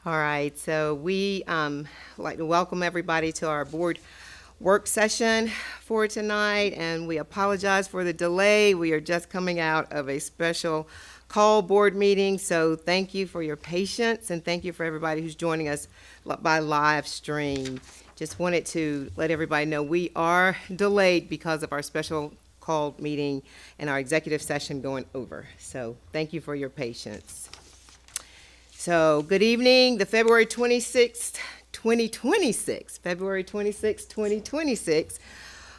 All right, so we like to welcome everybody to our board work session for tonight, and we apologize for the delay. We are just coming out of a special call board meeting, so thank you for your patience, and thank you for everybody who's joining us by live stream. Just wanted to let everybody know we are delayed because of our special call meeting and our executive session going over. So thank you for your patience. So good evening, the February 26th, 2026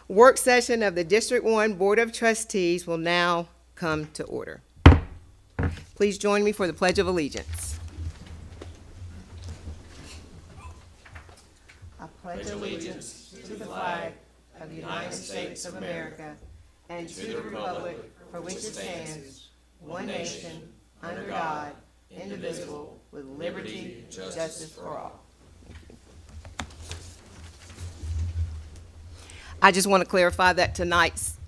work session of the District 1 Board of Trustees will now come to order. Please join me for the Pledge of Allegiance. I pledge allegiance to the flag of the United States of America and to the republic for which it stands, one nation, under God, indivisible, with liberty and justice for all. I just want to clarify that tonight's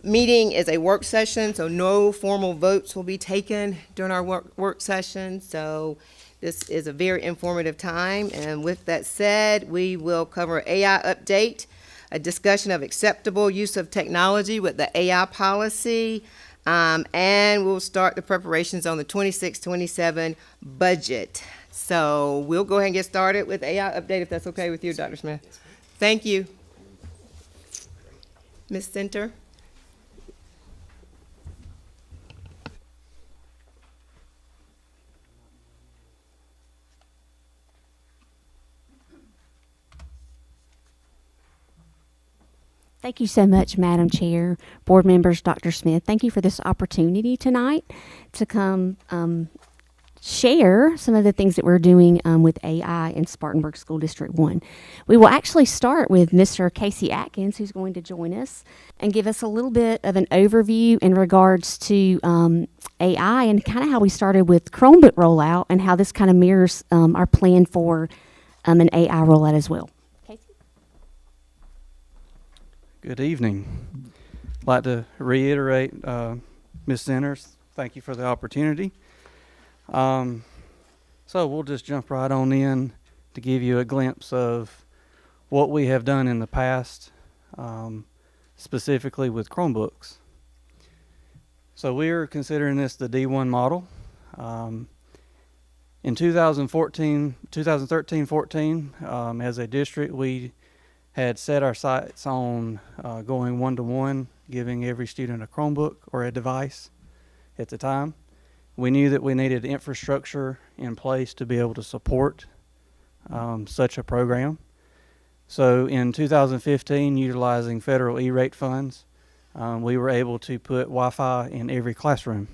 meeting is a work session, so no formal votes will be taken during our work session. So this is a very informative time. And with that said, we will cover AI update, a discussion of acceptable use of technology with the AI policy, and we'll start the preparations on the 26-27 budget. So we'll go ahead and get started with AI update, if that's okay with you, Dr. Smith. Thank you. Ms. Center. Thank you so much, Madam Chair, board members, Dr. Smith. Thank you for this opportunity tonight to come share some of the things that we're doing with AI in Spartanburg School District 1. We will actually start with Mr. Casey Atkins, who's going to join us and give us a little bit of an overview in regards to AI and kind of how we started with Chromebook rollout and how this kind of mirrors our plan for an AI rollout as well. Good evening. I'd like to reiterate, Ms. Centers, thank you for the opportunity. So we'll just jump right on in to give you a glimpse of what we have done in the past, specifically with Chromebooks. So we're considering this the D1 model. In 2013-14, as a district, we had set our sights on going one-to-one, giving every student a Chromebook or a device at the time. We knew that we needed infrastructure in place to be able to support such a program. So in 2015, utilizing federal E-rate funds, we were able to put Wi-Fi in every classroom.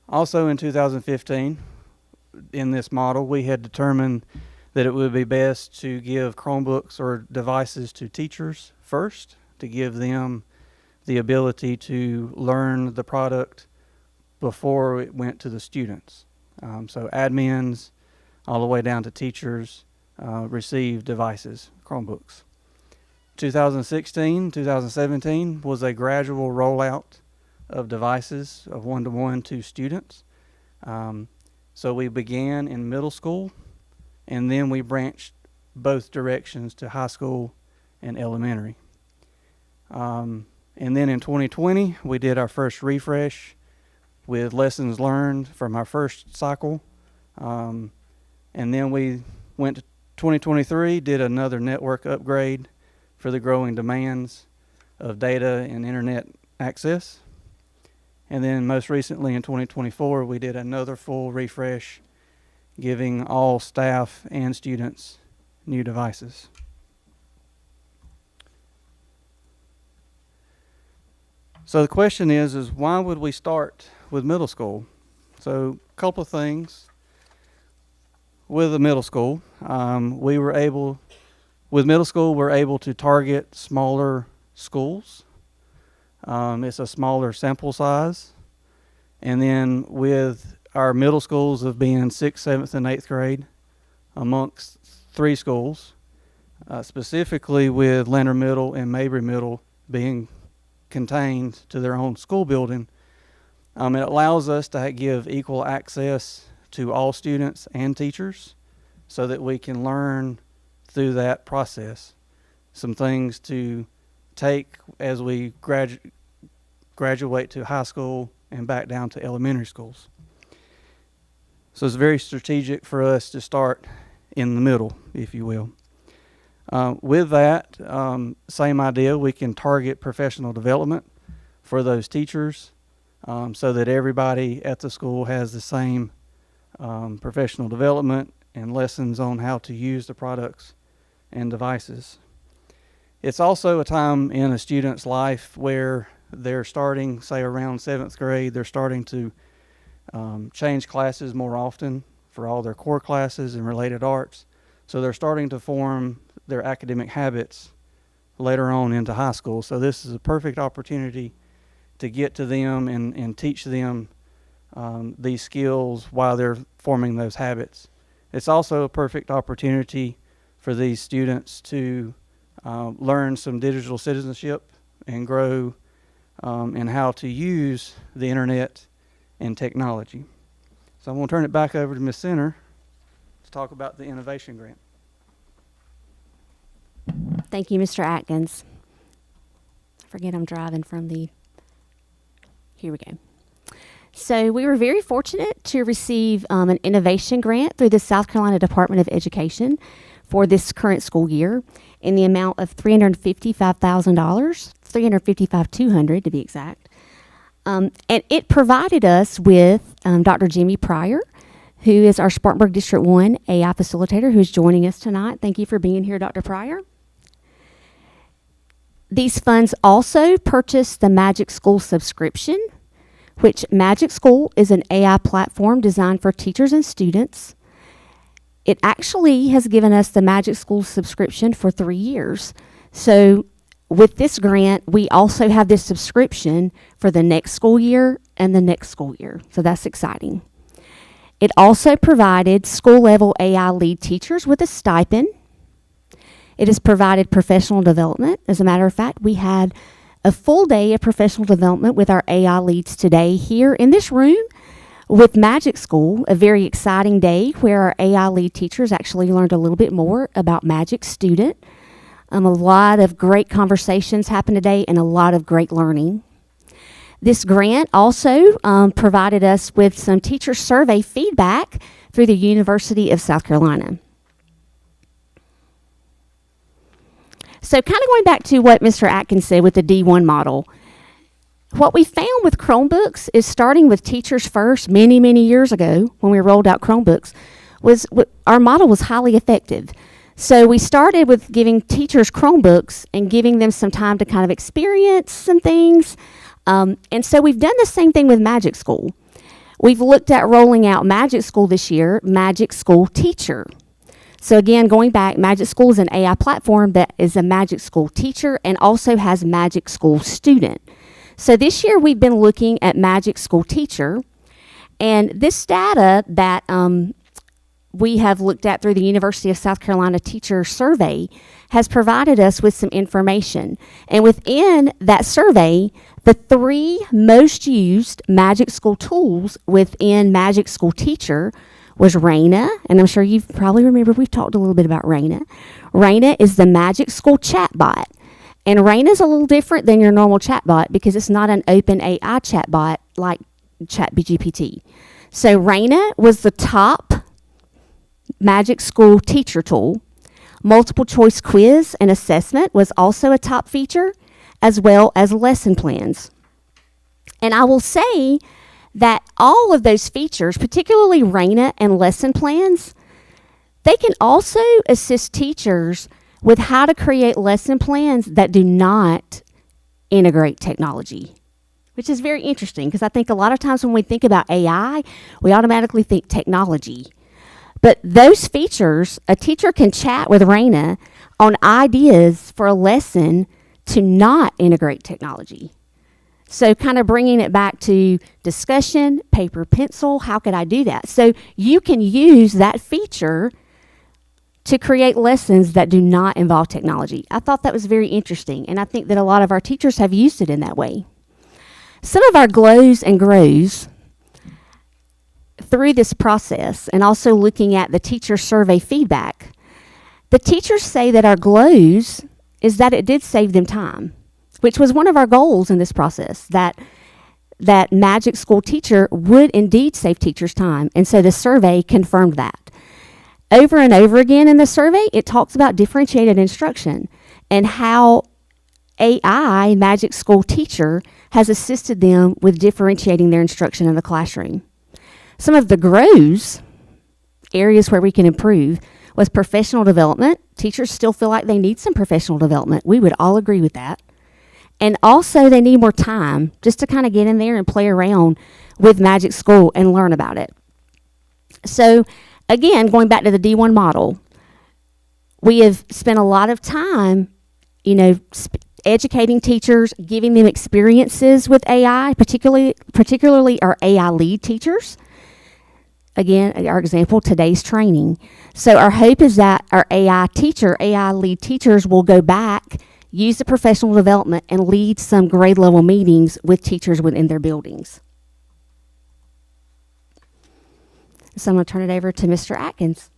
Also in 2015, in this model, we had determined that it would be best to give Chromebooks or devices to teachers first, to give them the ability to learn the product before it went to the students. So admins, all the way down to teachers, receive devices, Chromebooks. 2016, 2017 was a gradual rollout of devices of one-to-one to students. So we began in middle school, and then we branched both directions to high school and elementary. And then in 2020, we did our first refresh with lessons learned from our first cycle. And then we went to 2023, did another network upgrade for the growing demands of data and internet access. And then most recently in 2024, we did another full refresh, giving all staff and students new devices. So the question is why would we start with middle school? So a couple of things. With the middle school, we're able to target smaller schools. It's a smaller sample size. And then with our middle schools of being 6th, 7th, and 8th grade amongst 3 schools, specifically with Leonard Middle and Mabry Middle being contained to their own school building, it allows us to give equal access to all students and teachers so that we can learn through that process some things to take as we graduate to high school and back down to elementary schools. So it's very strategic for us to start in the middle, if you will. With that, same idea, we can target professional development for those teachers so that everybody at the school has the same professional development and lessons on how to use the products and devices. It's also a time in a student's life where they're starting, say around 7th grade, they're starting to change classes more often for all their core classes and related arts. So they're starting to form their academic habits later on into high school. So this is a perfect opportunity to get to them and teach them these skills while they're forming those habits. It's also a perfect opportunity for these students to learn some digital citizenship and grow in how to use the internet and technology. So I'm going to turn it back over to Ms. Center to talk about the innovation grant. Thank you, Mr. Atkins. I forget I'm driving from the... Here we go. So we were very fortunate to receive an innovation grant through the South Carolina Department of Education for this current school year in the amount of $355,000, $355,200 to be exact. And it provided us with Dr. Jimmy Pryor, who is our Spartanburg District 1 AI facilitator, who's joining us tonight. Thank you for being here, Dr. Pryor. These funds also purchased the Magic School subscription, which Magic School is an AI platform designed for teachers and students. It actually has given us the Magic School subscription for 3 years. So with this grant, we also have this subscription for the next school year and the next school year. So that's exciting. It also provided school-level AI lead teachers with a stipend. It has provided professional development. As a matter of fact, we had a full day of professional development with our AI leads today here in this room with Magic School, a very exciting day where our AI lead teachers actually learned a little bit more about Magic Student. A lot of great conversations happened today and a lot of great learning. This grant also provided us with some teacher survey feedback through the University of South Carolina. So kind of going back to what Mr. Atkins said with the D1 model, what we found with Chromebooks is starting with Teachers First many, many years ago when we rolled out Chromebooks, our model was highly effective. So we started with giving teachers Chromebooks and giving them some time to kind of experience some things. And so we've done the same thing with Magic School. We've looked at rolling out Magic School this year, Magic School Teacher. So again, going back, Magic School is an AI platform that is a Magic School Teacher and also has Magic School Student. So this year we've been looking at Magic School Teacher, and this data that we have looked at through the University of South Carolina Teacher Survey has provided us with some information. And within that survey, the 3 most used Magic School tools within Magic School Teacher was Raina, and I'm sure you probably remember we've talked a little bit about Raina. Raina is the Magic School chatbot, and Raina is a little different than your normal chatbot because it's not an open AI chatbot like ChatGPT. So Raina was the top Magic School teacher tool. Multiple choice quiz and assessment was also a top feature, as well as lesson plans. And I will say that all of those features, particularly Raina and lesson plans, they can also assist teachers with how to create lesson plans that do not integrate technology, which is very interesting because I think a lot of times when we think about AI, we automatically think technology. But those features, a teacher can chat with Raina on ideas for a lesson to not integrate technology. So kind of bringing it back to discussion, paper, pencil, how could I do that? So you can use that feature to create lessons that do not involve technology. I thought that was very interesting, and I think that a lot of our teachers have used it in that way. Some of our glows and grows through this process and also looking at the teacher survey feedback, the teachers say that our glows is that it did save them time, which was one of our goals in this process, that Magic School Teacher would indeed save teachers time. And so the survey confirmed that. Over and over again in the survey, it talks about differentiated instruction and how AI, Magic School Teacher, has assisted them with differentiating their instruction in the classroom. Some of the grows, areas where we can improve, was professional development. Teachers still feel like they need some professional development. We would all agree with that. And also they need more time just to kind of get in there and play around with Magic School and learn about it. So again, going back to the D1 model, we have spent a lot of time, educating teachers, giving them experiences with AI, particularly our AI lead teachers. Again, our example, today's training. So our hope is that our AI lead teachers will go back, use the professional development, and lead some grade level meetings with teachers within their buildings. So I'm going to turn it over to Mr. Atkins.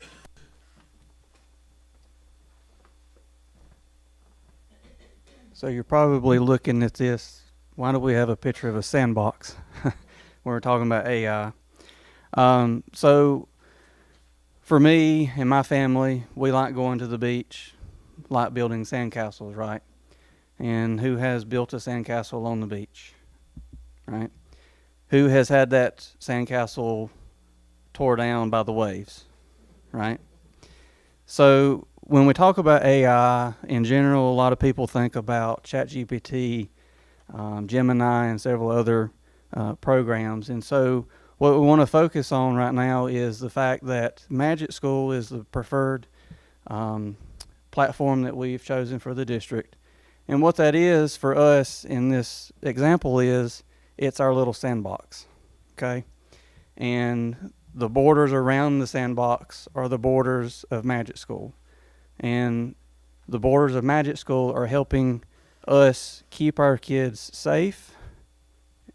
So you're probably looking at this. Why do we have a picture of a sandbox when we're talking about AI? So for me and my family, we like going to the beach, like building sandcastles, right? And who has built a sandcastle on the beach, right? Who has had that sandcastle tore down by the waves, right? So when we talk about AI in general, a lot of people think about ChatGPT, Gemini, and several other programs. And so what we want to focus on right now is the fact that Magic School is the preferred platform that we've chosen for the district. And what that is for us in this example is it's our little sandbox, okay? And the borders around the sandbox are the borders of Magic School. And the borders of Magic School are helping us keep our kids safe,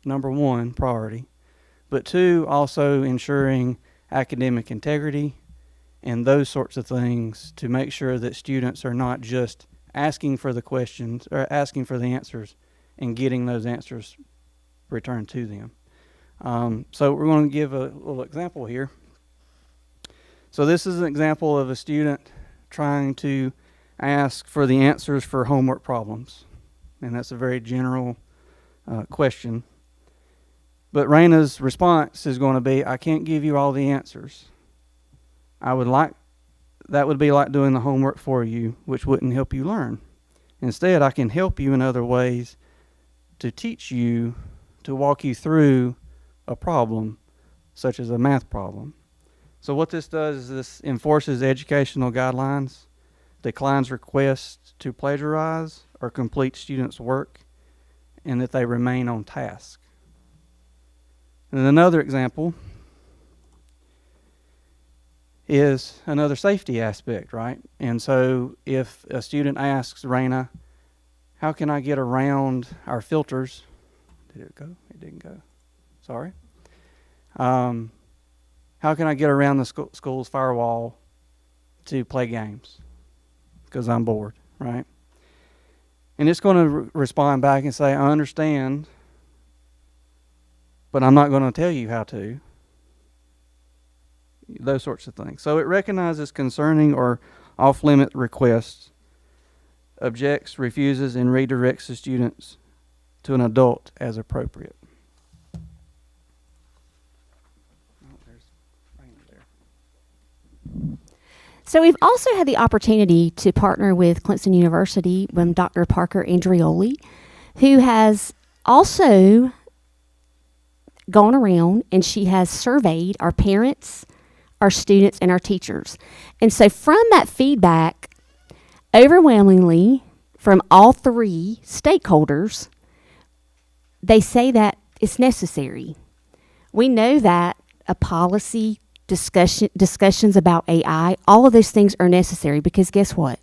number one, priority. But two, also ensuring academic integrity and those sorts of things to make sure that students are not just asking for the questions or asking for the answers and getting those answers returned to them. So we're going to give a little example here. So this is an example of a student trying to ask for the answers for homework problems. And that's a very general question. But Raina's response is going to be, I can't give you all the answers. That would be like doing the homework for you, which wouldn't help you learn. Instead, I can help you in other ways to teach you, to walk you through a problem, such as a math problem. So what this does is this enforces educational guidelines, declines requests to plagiarize or complete students' work, and that they remain on task. And another example is another safety aspect, right? And so if a student asks Raina, how can I get around our filters? Did it go? It didn't go. Sorry. How can I get around the school's firewall to play games? Because I'm bored, right? And it's going to respond back and say, I understand, but I'm not going to tell you how to. Those sorts of things. So it recognizes concerning or off-limit requests, objects, refuses, and redirects the students to an adult as appropriate. So we've also had the opportunity to partner with Clemson University with Dr. Parker Andrioli, who has also gone around and she has surveyed our parents, our students, and our teachers. And so from that feedback, overwhelmingly from all three stakeholders, they say that it's necessary. We know that a policy discussions about AI, all of those things are necessary because guess what?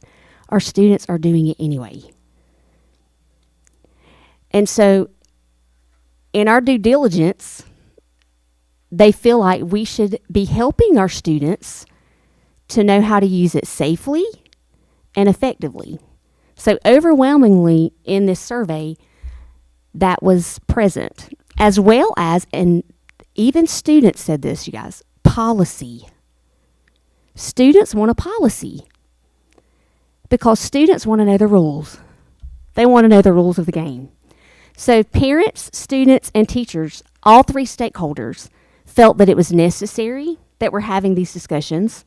Our students are doing it anyway. And so in our due diligence, they feel like we should be helping our students to know how to use it safely and effectively. So overwhelmingly in this survey, that was present, as well as, and even students said this, you guys, policy. Students want a policy because students want to know the rules. They want to know the rules of the game. So parents, students, and teachers, all three stakeholders, felt that it was necessary that we're having these discussions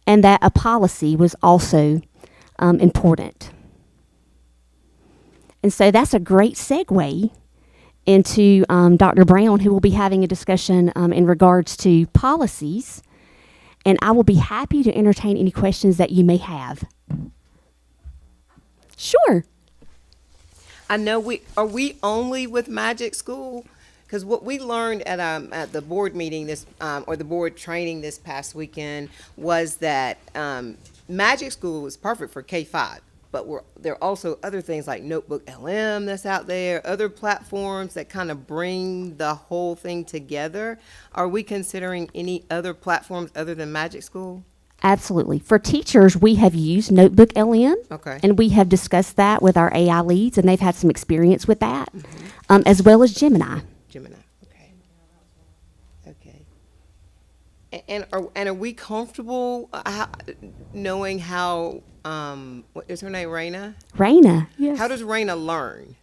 and that a policy was also important. And so that's a great segue into Dr. Brown, who will be having a discussion in regards to policies. And I will be happy to entertain any questions that you may have. Sure. I know are we only with Magic School? Because what we learned at the board meeting or the board training this past weekend was that Magic School is perfect for K-5, but there are also other things like Notebook LM that's out there, other platforms that kind of bring the whole thing together. Are we considering any other platforms other than Magic School? Absolutely. For teachers, we have used Notebook LM. Okay. And we have discussed that with our AI leads, and they've had some experience with that, as well as Gemini. Gemini, okay. Okay. And are we comfortable knowing how, what is her name, Raina? Raina, yes. How does Raina learn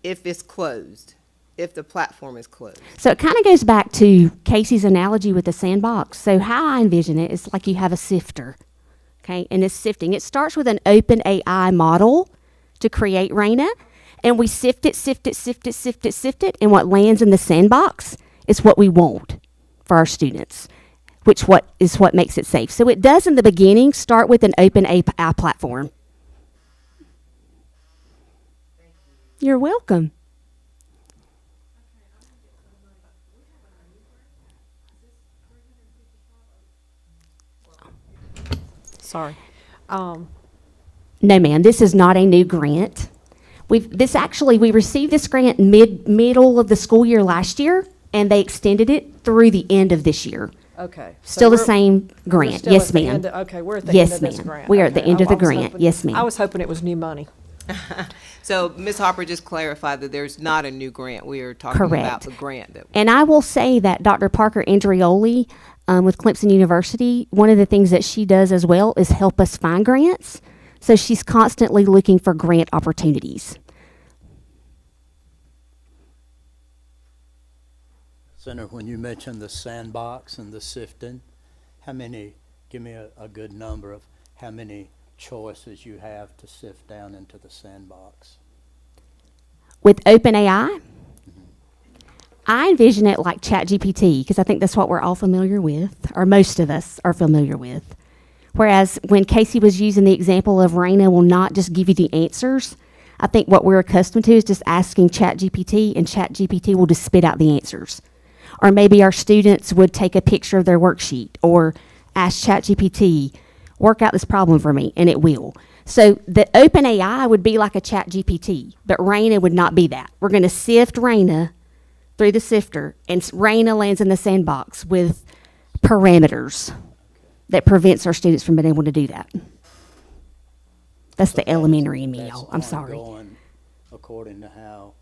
if it's closed, if the platform is closed? So it kind of goes back to Casey's analogy with the sandbox. So how I envision it is like you have a sifter, okay, and it's sifting. It starts with an open AI model to create Raina, and we sift it, and what lands in the sandbox is what we want for our students, which is what makes it safe. So it does in the beginning start with an open AI platform. You're welcome. Sorry. No, ma'am, this is not a new grant. We received this grant middle of the school year last year, and they extended it through the end of this year. Okay. So Still the we're- same we're grant. still Yes, at the ma'am. end of- Okay, we're at the Yes, end of this ma'am. grant. We are at the Okay, end of the I was grant. hoping- Yes, ma'am. I was hoping it was new money. So Ms. Harper just clarified that there's not a new grant. We are talking about Correct. the grant that. And I will say that Dr. Parker Andrioli with Clemson University, one of the things that she does as well is help us find grants. So she's constantly looking for grant opportunities. Senator, when you mentioned the sandbox and the sifting, give me a good number of how many choices you have to sift down into the sandbox. With OpenAI, I envision it like ChatGPT because I think that's what we're all familiar with, or most of us are familiar with. Whereas when Casey was using the example of Raina will not just give you the answers, I think what we're accustomed to is just asking ChatGPT, and ChatGPT will just spit out the answers. Or maybe our students would take a picture of their worksheet or ask ChatGPT, work out this problem for me, and it will. So the OpenAI would be like a ChatGPT, but Raina would not be that. We're going to sift Raina through the sifter, and Raina lands in the sandbox with parameters that prevents our students from being able to do that. That's the elementary in me, That's y'all. I'm sorry. ongoing according to how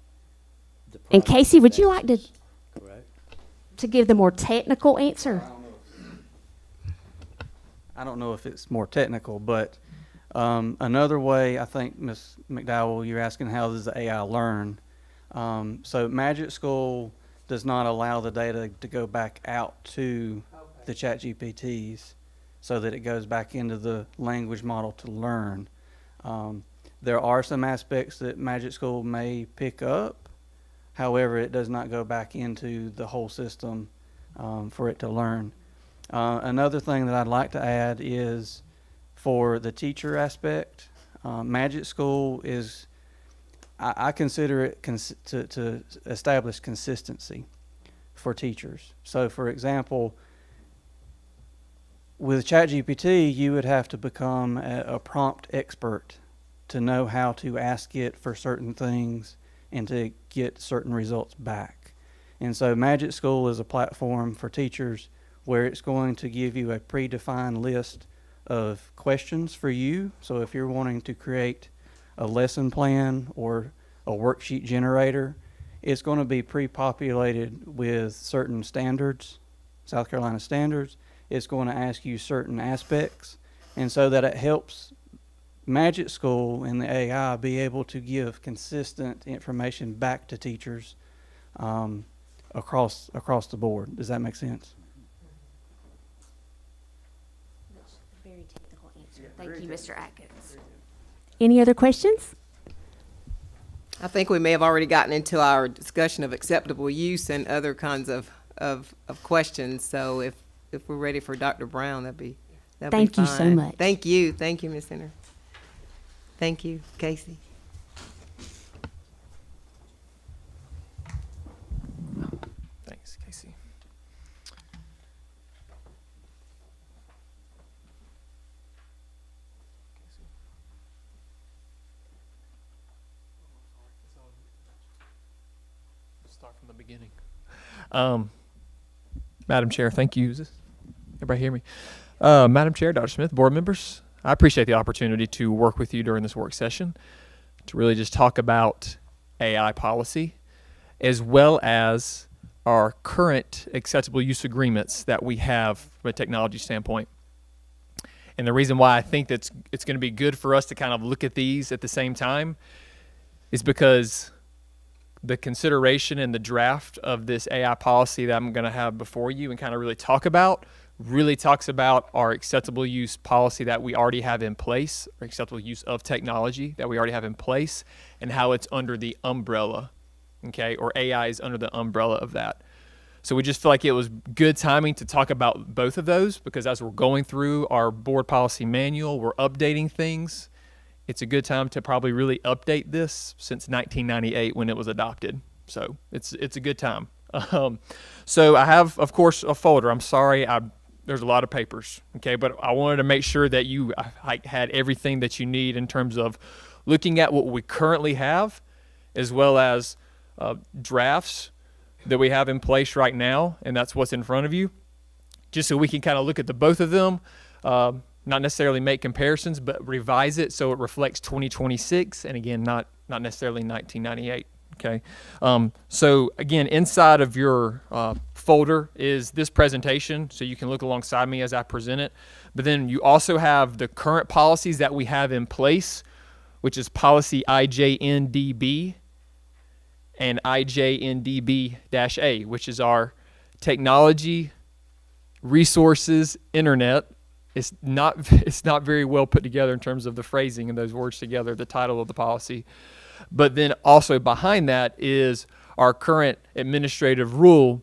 the And project Casey, would you like advances, correct? to give the more technical answer? I don't know if it's more technical, but another way, I think, Ms. McDowell, you're asking how does the AI learn? So Magic School does not allow the data to go back out to the ChatGPTs so that it goes back into the language model to learn. There are some aspects that Magic School may pick up. However, it does not go back into the whole system for it to learn. Another thing that I'd like to add is for the teacher aspect, Magic School is, I consider it to establish consistency for teachers. So for example, with ChatGPT, you would have to become a prompt expert to know how to ask it for certain things and to get certain results back. And so Magic School is a platform for teachers where it's going to give you a predefined list of questions for you. So if you're wanting to create a lesson plan or a worksheet generator, it's going to be pre-populated with certain standards, South Carolina standards. It's going to ask you certain aspects, and so that it helps Magic School and the AI be able to give consistent information back to teachers across the board. Does that make sense? Very technical answer. Thank you, Mr. Atkins. Any other questions? I think we may have already gotten into our discussion of acceptable use and other kinds of questions. So if we're ready for Dr. Brown, that'd be Thank you so fine. much. Thank you, Ms. Center. Thank you, Casey. Thanks, Casey. Start from the beginning. Madam Chair, thank you. Is this, everybody hear me? Madam Chair, Dr. Smith, board members, I appreciate the opportunity to work with you during this work session to really just talk about AI policy as well as our current acceptable use agreements that we have from a technology standpoint. And the reason why I think it's going to be good for us to kind of look at these at the same time is because the consideration and the draft of this AI policy that I'm going to have before you and kind of really talk about really talks about our acceptable use policy that we already have in place, or acceptable use of technology that we already have in place, and how it's under the umbrella, okay, or AI is under the umbrella of that. So we just feel like it was good timing to talk about both of those, because as we're going through our board policy manual, we're updating things. It's a good time to probably really update this since 1998 when it was adopted. So it's a good time. So I have, of course, a folder. I'm sorry, there's a lot of papers, okay, but I wanted to make sure that you had everything that you need in terms of looking at what we currently have, as well as drafts that we have in place right now, and that's what's in front of you, just so we can kind of look at the both of them, not necessarily make comparisons, but revise it so it reflects 2026, and again, not necessarily 1998. Okay, so again, inside of your folder is this presentation, so you can look alongside me as I present it. But then you also have the current policies that we have in place, which is policy IJNDB and IJNDB-A, which is our technology, resources, internet. It's not very well put together in terms of the phrasing and those words together, the title of the policy. But then also behind that is our current administrative rule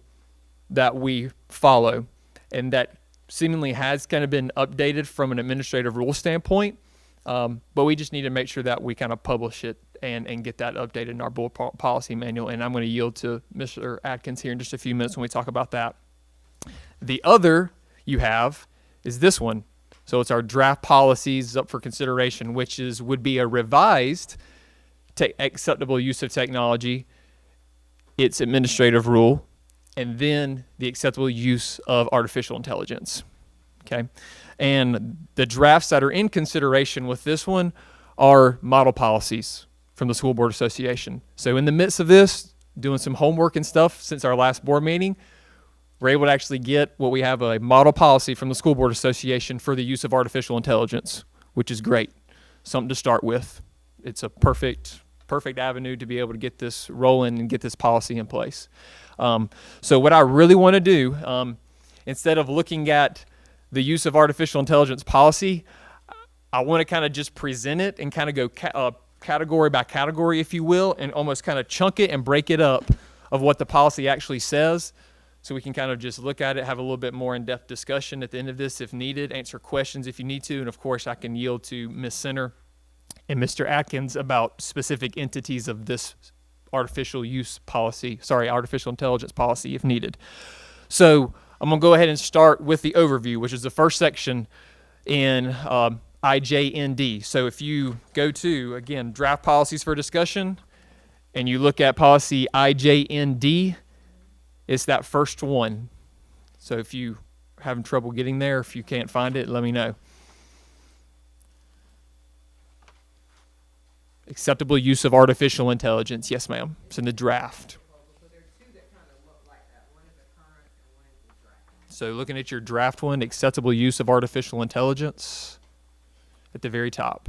that we follow, and that seemingly has kind of been updated from an administrative rule standpoint, but we just need to make sure that we kind of publish it and get that updated in our board policy manual. And I'm going to yield to Mr. Atkins here in just a few minutes when we talk about that. The other you have is this one. So it's our draft policies up for consideration, which would be a revised acceptable use of technology, its administrative rule, and then the acceptable use of artificial intelligence. Okay, and the drafts that are in consideration with this one are model policies from the School Board Association. So in the midst of this, doing some homework and stuff since our last board meeting, we're able to actually get what we have, a model policy from the School Board Association for the use of artificial intelligence, which is great. Something to start with. It's a perfect avenue to be able to get this rolling and get this policy in place. So what I really want to do, instead of looking at the use of artificial intelligence policy, I want to kind of just present it and kind of go category by category, if you will, and almost kind of chunk it and break it up of what the policy actually says, so we can kind of just look at it, have a little bit more in-depth discussion at the end of this if needed, answer questions if you need to, and of course I can yield to Ms. Center and Mr. Atkins about specific entities of this artificial intelligence policy if needed. So I'm going to go ahead and start with the overview, which is the first section in IJND. So if you go to, again, draft policies for discussion, and you look at policy IJND, It's that first one. So if you are having trouble getting there, if you can't find it, let me know. Acceptable use of artificial intelligence. Yes, ma'am. It's in the draft. So looking at your draft one, acceptable use of artificial intelligence at the very top.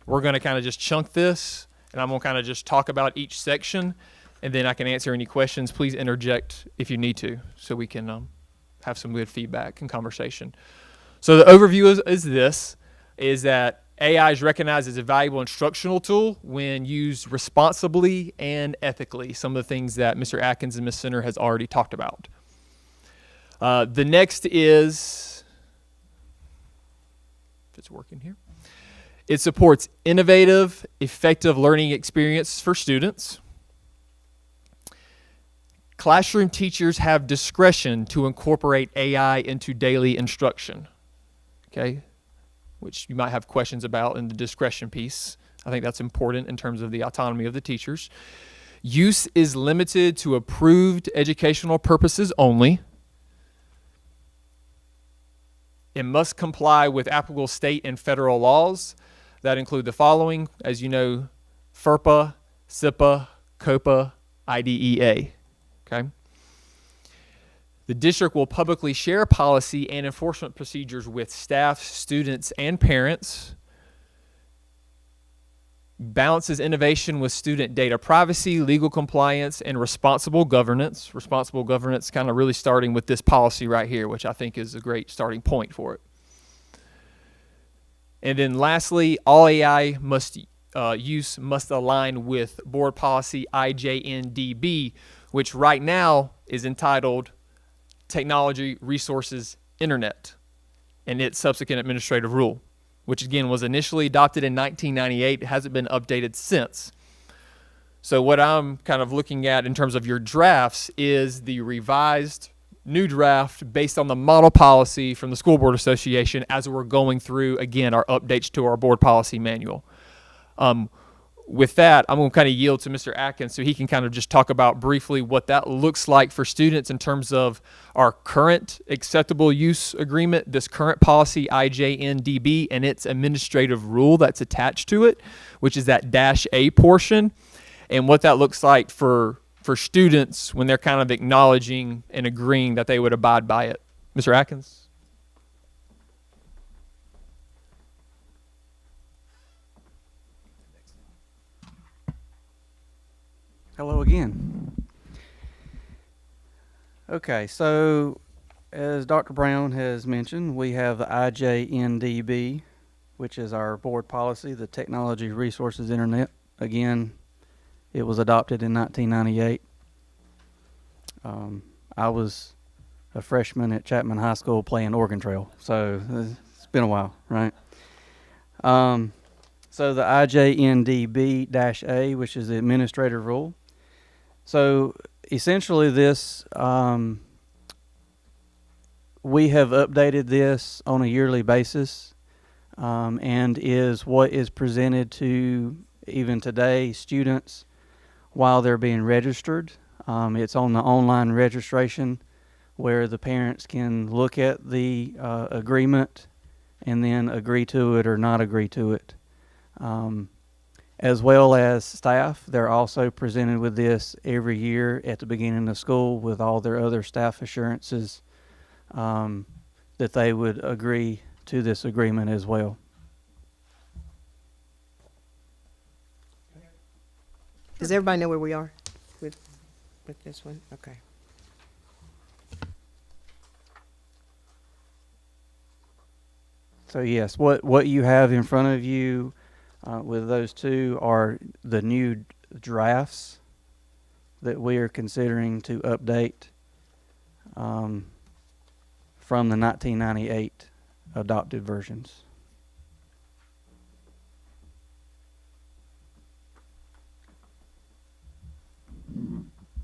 We're going to kind of just chunk this, and I'm going to kind of just talk about each section, and then I can answer any questions. Please interject if you need to, so we can have some good feedback and conversation. So the overview is that AI is recognized as a valuable instructional tool when used responsibly and ethically, some of the things that Mr. Atkins and Ms. Center has already talked about. The next is, if it's working here, it supports innovative, effective learning experience for students. Classroom teachers have discretion to incorporate AI into daily instruction, okay, which you might have questions about in the discretion piece. I think that's important in terms of the autonomy of the teachers. Use is limited to approved educational purposes only. It must comply with applicable state and federal laws that include the following, as you know, FERPA, SIPA, COPA, IDEA. Okay. The district will publicly share policy and enforcement procedures with staff, students, and parents. Balances innovation with student data privacy, legal compliance, and responsible governance. Responsible governance kind of really starting with this policy right here, which I think is a great starting point for it. And then lastly, all AI use must align with board policy IJNDB, which right now is entitled Technology Resources Internet, and its subsequent administrative rule, which again was initially adopted in 1998. It hasn't been updated since. So what I'm kind of looking at in terms of your drafts is the revised new draft based on the model policy from the School Board Association as we're going through, again, our updates to our board policy manual. With that, I'm going to kind of yield to Mr. Atkins so he can kind of just talk about briefly what that looks like for students in terms of our current acceptable use agreement, this current policy IJNDB, and its administrative rule that's attached to it, which is that -A portion, and what that looks like for students when they're kind of acknowledging and agreeing that they would abide by it. Mr. Atkins? Hello again. Okay, so as Dr. Brown has mentioned, we have the IJNDB, which is our board policy, the Technology Resources Internet. Again, it was adopted in 1998. I was a freshman at Chapman High School playing Oregon Trail, so it's been a while, right? So the IJNDB-A, which is the administrative rule. So essentially this, we have updated this on a yearly basis, and is what is presented to even today students while they're being registered. It's on the online registration where the parents can look at the agreement and then agree to it or not agree to it. As well as staff, they're also presented with this every year at the beginning of school with all their other staff assurances that they would agree to this agreement as well. Does everybody know where we are with this one? Okay. So yes, what you have in front of you with those two are the new drafts that we are considering to update from the 1998 adopted versions.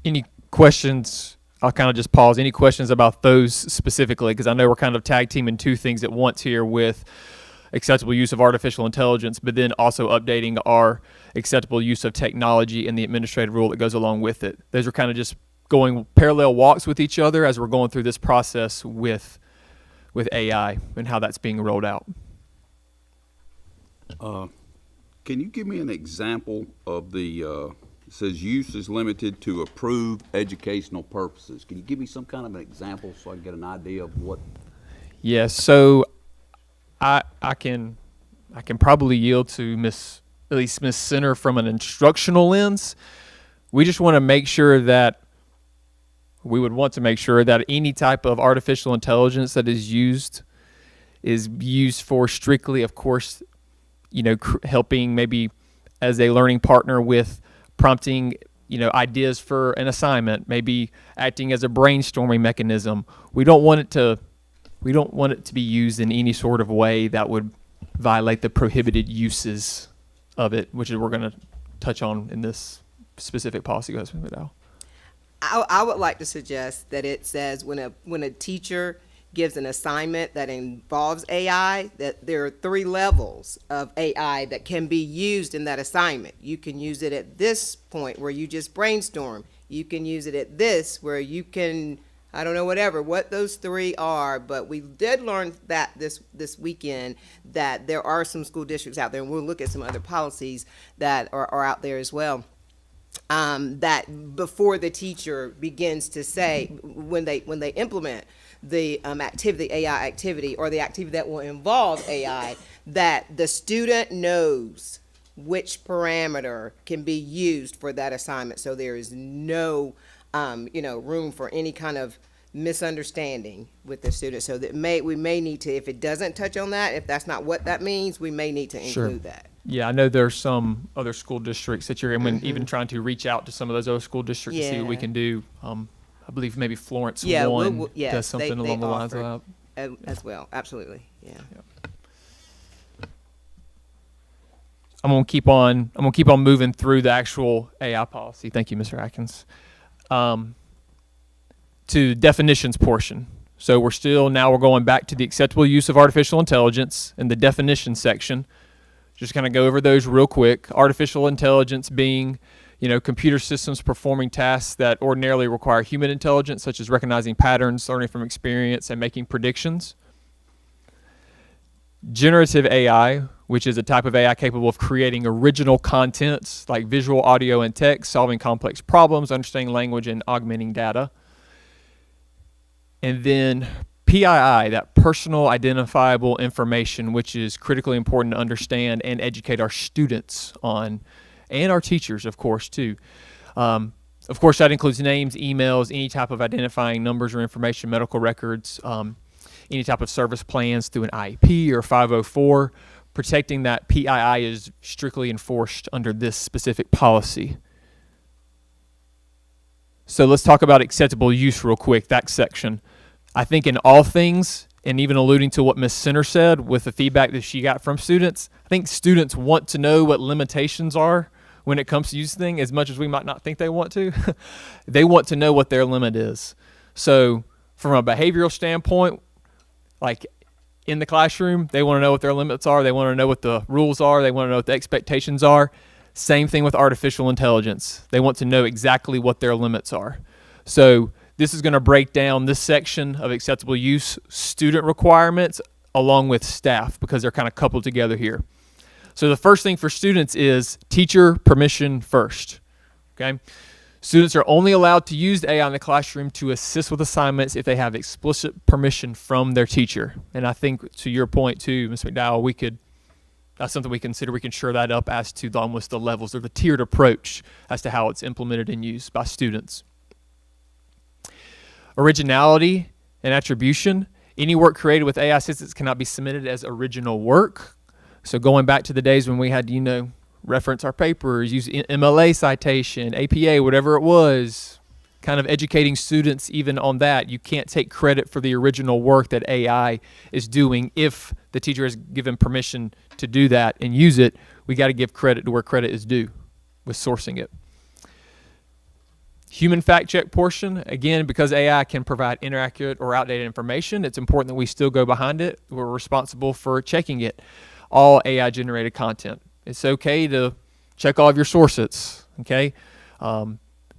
Any questions? I'll kind of just pause. Any questions about those specifically? Because I know we're kind of tag teaming two things at once here with acceptable use of artificial intelligence, but then also updating our acceptable use of technology and the administrative rule that goes along with it. Those are kind of just going parallel walks with each other as we're going through this process with AI and how that's being rolled out. Can you give me an example of the, it says use is limited to approved educational purposes. Can you give me some kind of an example so I can get an idea of what? Yes, so I can probably yield to Miss Center from an instructional lens. We just want to make sure that we would want to make sure that any type of artificial intelligence that is used for strictly, of course, helping maybe as a learning partner with prompting, ideas for an assignment, maybe acting as a brainstorming mechanism. We don't want it to be used in any sort of way that would violate the prohibited uses of it, which is we're going to touch on in this specific policy. Go ahead, Ms. McDowell. I would like to suggest that it says when a teacher gives an assignment that involves AI, that there are 3 levels of AI that can be used in that assignment. You can use it at this point where you just brainstorm. You can use it at this where you can, I don't know, what those 3 are, but we did learn that this weekend that there are some school districts out there, and we'll look at some other policies that are out there as well. That before the teacher begins to say, when they implement the activity, AI activity, or the activity that will involve AI, that the student knows which parameter can be used for that assignment. So there is no, room for any kind of misunderstanding with the student. So that we may need to, if it doesn't touch on that, if that's not what that means, we may need to include that. Yeah, I know there's some other school districts that you're even trying to reach out to some of those other school districts to see what we can do. I believe maybe Florence does something along the lines of that. As well, absolutely, yeah. I'm gonna keep on moving through the actual AI policy. Thank you, Mr. Atkins. To definitions portion. So we're going back to the acceptable use of artificial intelligence in the definition section. Just kind of go over those real quick. Artificial intelligence being, computer systems performing tasks that ordinarily require human intelligence, such as recognizing patterns, learning from experience, and making predictions. Generative AI, which is a type of AI capable of creating original contents like visual, audio, and text, solving complex problems, understanding language, and augmenting data. And then PII, that personal identifiable information, which is critically important to understand and educate our students on, and our teachers, of course, too. Of course, that includes names, emails, any type of identifying numbers or information, medical records, any type of service plans through an IEP or 504. Protecting that PII is strictly enforced under this specific policy. So let's talk about acceptable use real quick, that section. I think in all things, and even alluding to what Ms. Center said with the feedback that she got from students, I think students want to know what limitations are when it comes to using things, as much as we might not think they want to. They want to know what their limit is. So from a behavioral standpoint, like in the classroom, they want to know what their limits are. They want to know what the rules are. They want to know what the expectations are. Same thing with artificial intelligence. They want to know exactly what their limits are. So this is going to break down this section of acceptable use student requirements along with staff, because they're kind of coupled together here. So the first thing for students is teacher permission first. Okay? Students are only allowed to use AI in the classroom to assist with assignments if they have explicit permission from their teacher. And I think to your point too, Ms. McDowell, that's something we consider. We can shore that up as to almost the levels or the tiered approach as to how it's implemented and used by students. Originality and attribution. Any work created with AI assistance cannot be submitted as original work. So going back to the days when we had to, reference our papers, use MLA citation, APA, whatever it was, kind of educating students even on that. You can't take credit for the original work that AI is doing. If the teacher has given permission to do that and use it, we got to give credit to where credit is due with sourcing it. Human fact check portion, again, because AI can provide inaccurate or outdated information, it's important that we still go behind it. We're responsible for checking it. All AI generated content. It's okay to check all of your sources, okay?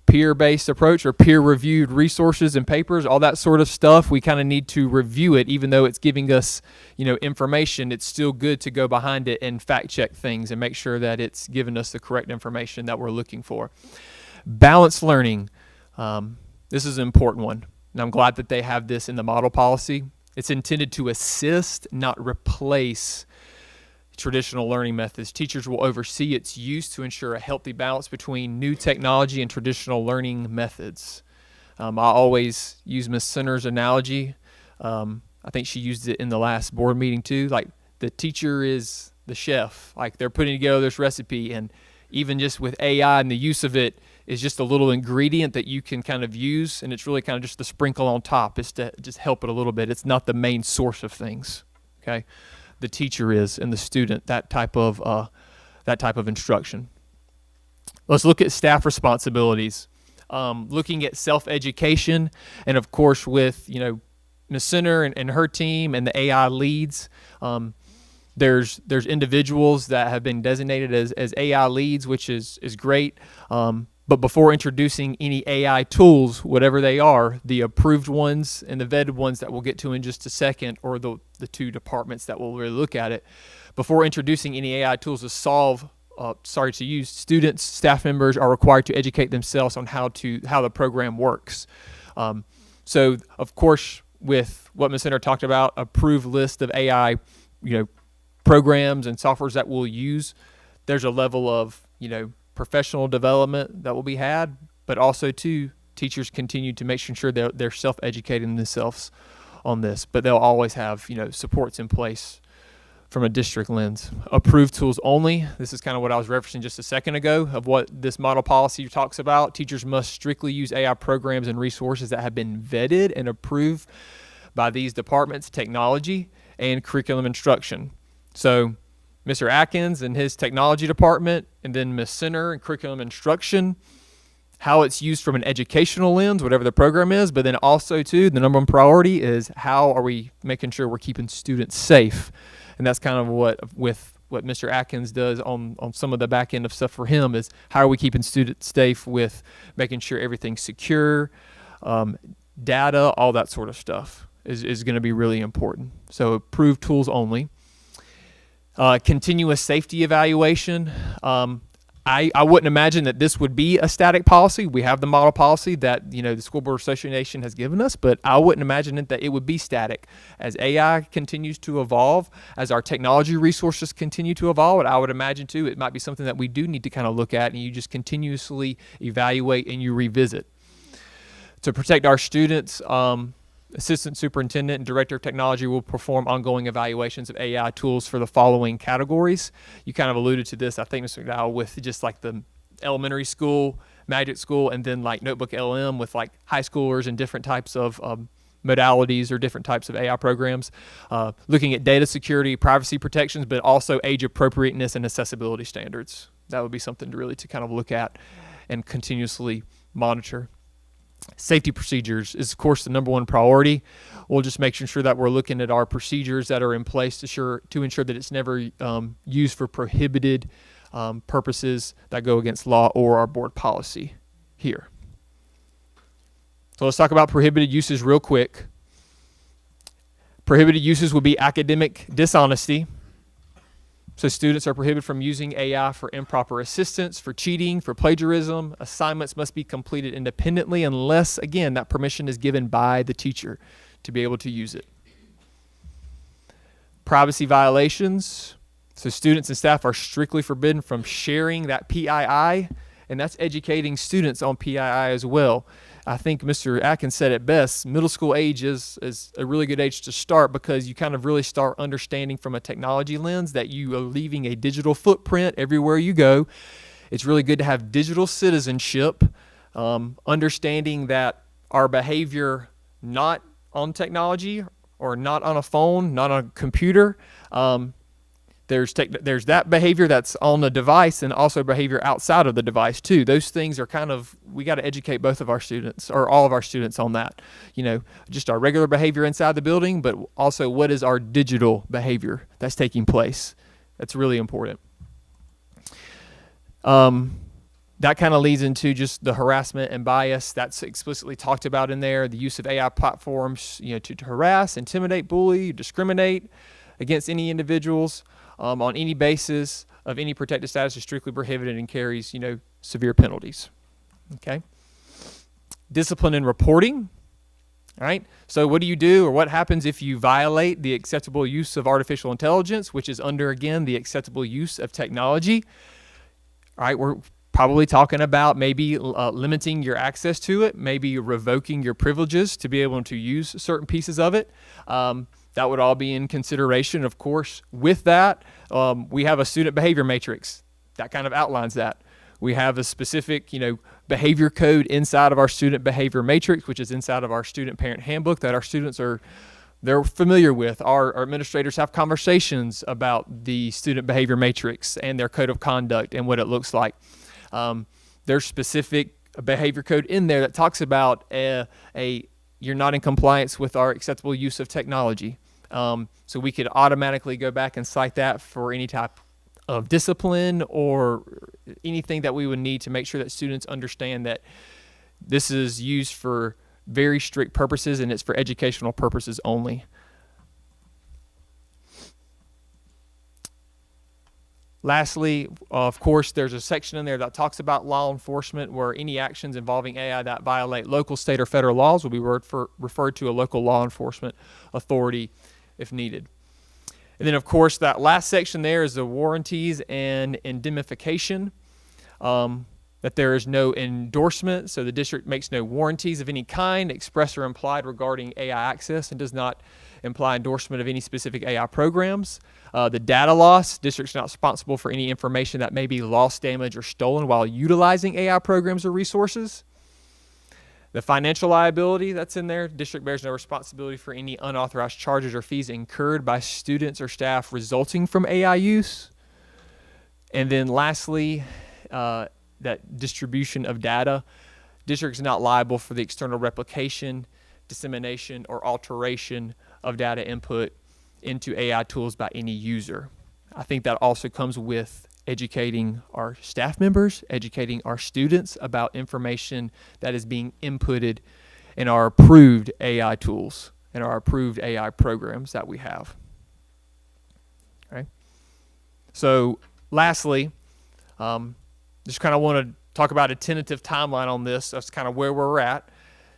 peer-based approach or peer-reviewed resources and papers, all that sort of stuff, we kind of need to review it. Even though it's giving us, information, it's still good to go behind it and fact-check things and make sure that it's giving us the correct information that we're looking for. Balanced learning. This is an important one, and I'm glad that they have this in the model policy. It's intended to assist, not replace traditional learning methods. Teachers will oversee its use to ensure a healthy balance between new technology and traditional learning methods. I always use Ms. Center's analogy. I think she used it in the last board meeting too. Like, the teacher is the chef. Like, they're putting together this recipe, and even just with AI and the use of it is just a little ingredient that you can kind of use, and it's really kind of just the sprinkle on top. It's to just help it a little bit. It's not the main source of things. Okay. The teacher is, and the student, that type of instruction. Let's look at staff responsibilities. Looking at self-education, and of course with Ms. Center and her team and the AI leads. There's individuals that have been designated as AI leads, which is great. But before introducing any AI tools, whatever they are, the approved ones and the vetted ones that we'll get to in just a second, or the two departments that will really look at it, before introducing any AI tools to use, students, staff members are required to educate themselves on how the program works. So, of course, with what Ms. Center talked about, approved list of AI, programs and softwares that we'll use, there's a level of, professional development that will be had, but also too, teachers continue to make sure they're self-educating themselves on this, but they'll always have, supports in place from a district lens. Approved tools only. This is kind of what I was referencing just a second ago of what this model policy talks about. Teachers must strictly use AI programs and resources that have been vetted and approved by these departments, technology and curriculum instruction. So Mr. Atkins and his technology department, and then Ms. Center and curriculum instruction, how it's used from an educational lens, whatever the program is, but then also too, the number one priority is how are we making sure we're keeping students safe? And that's kind of what Mr. Atkins does on some of the back end of stuff for him, is how are we keeping students safe with making sure everything's secure, data, all that sort of stuff is going to be really important. So approved tools only. Continuous safety evaluation. I wouldn't imagine that this would be a static policy. We have the model policy that the School Board Association has given us, but I wouldn't imagine that it would be static. As AI continues to evolve, as our technology resources continue to evolve, and I would imagine too, it might be something that we do need to kind of look at, and you just continuously evaluate and you revisit. To protect our students, Assistant Superintendent and Director of Technology will perform ongoing evaluations of AI tools for the following categories. You kind of alluded to this, I think, Mr. McDowell, with just like the elementary school, magic school, and then like Notebook LM with like high schoolers and different types of modalities or different types of AI programs. Looking at data security, privacy protections, but also age appropriateness and accessibility standards. That would be something to kind of look at and continuously monitor. Safety procedures is, of course, the number one priority. We'll just make sure that we're looking at our procedures that are in place to ensure that it's never used for prohibited purposes that go against law or our board policy here. So let's talk about prohibited uses real quick. Prohibited uses would be academic dishonesty. So students are prohibited from using AI for improper assistance, for cheating, for plagiarism. Assignments must be completed independently unless, again, that permission is given by the teacher to be able to use it. Privacy violations. So students and staff are strictly forbidden from sharing that PII, and that's educating students on PII as well. I think Mr. Atkins said it best. Middle school age is a really good age to start, because you kind of really start understanding from a technology lens that you are leaving a digital footprint everywhere you go. It's really good to have digital citizenship, understanding that our behavior not on technology or not on a phone, not on a computer, there's that behavior that's on the device, and also behavior outside of the device too. Those things are we got to educate both of our students, or all of our students, on that. Just our regular behavior inside the building, but also what is our digital behavior that's taking place. That's really important. that kind of leads into just the harassment and bias that's explicitly talked about in there. The use of AI platforms, to harass, intimidate, bully, discriminate against any individuals on any basis of any protected status is strictly prohibited and carries, severe penalties. Okay. Discipline and reporting. All right. So what do you do, or what happens if you violate the acceptable use of artificial intelligence, which is under, again, the acceptable use of technology? All right. We're probably talking about maybe limiting your access to it, maybe revoking your privileges to be able to use certain pieces of it. That would all be in consideration, of course. With that, we have a student behavior matrix that kind of outlines that. We have a specific, behavior code inside of our student behavior matrix, which is inside of our student parent handbook that our students they're familiar with. Our administrators have conversations about the student behavior matrix and their code of conduct and what it looks like. There's specific behavior code in there that talks about you're not in compliance with our acceptable use of technology. So we could automatically go back and cite that for any type of discipline or anything that we would need to make sure that students understand that this is used for very strict purposes and it's for educational purposes only. Lastly, of course, there's a section in there that talks about law enforcement, where any actions involving AI that violate local, state, or federal laws will be referred to a local law enforcement authority if needed. And then, of course, that last section there is the warranties and indemnification, that there is no endorsement, so the district makes no warranties of any kind, express or implied, regarding AI access, and does not imply endorsement of any specific AI programs. The data loss, district's not responsible for any information that may be lost, damaged, or stolen while utilizing AI programs or resources. The financial liability that's in there, district bears no responsibility for any unauthorized charges or fees incurred by students or staff resulting from AI use. And then lastly, that distribution of data, district is not liable for the external replication, dissemination, or alteration of data input into AI tools by any user. I think that also comes with educating our staff members, educating our students about information that is being inputted in our approved AI tools and our approved AI programs that we have. Okay. So lastly, just kind of want to talk about a tentative timeline on this. That's kind of where we're at,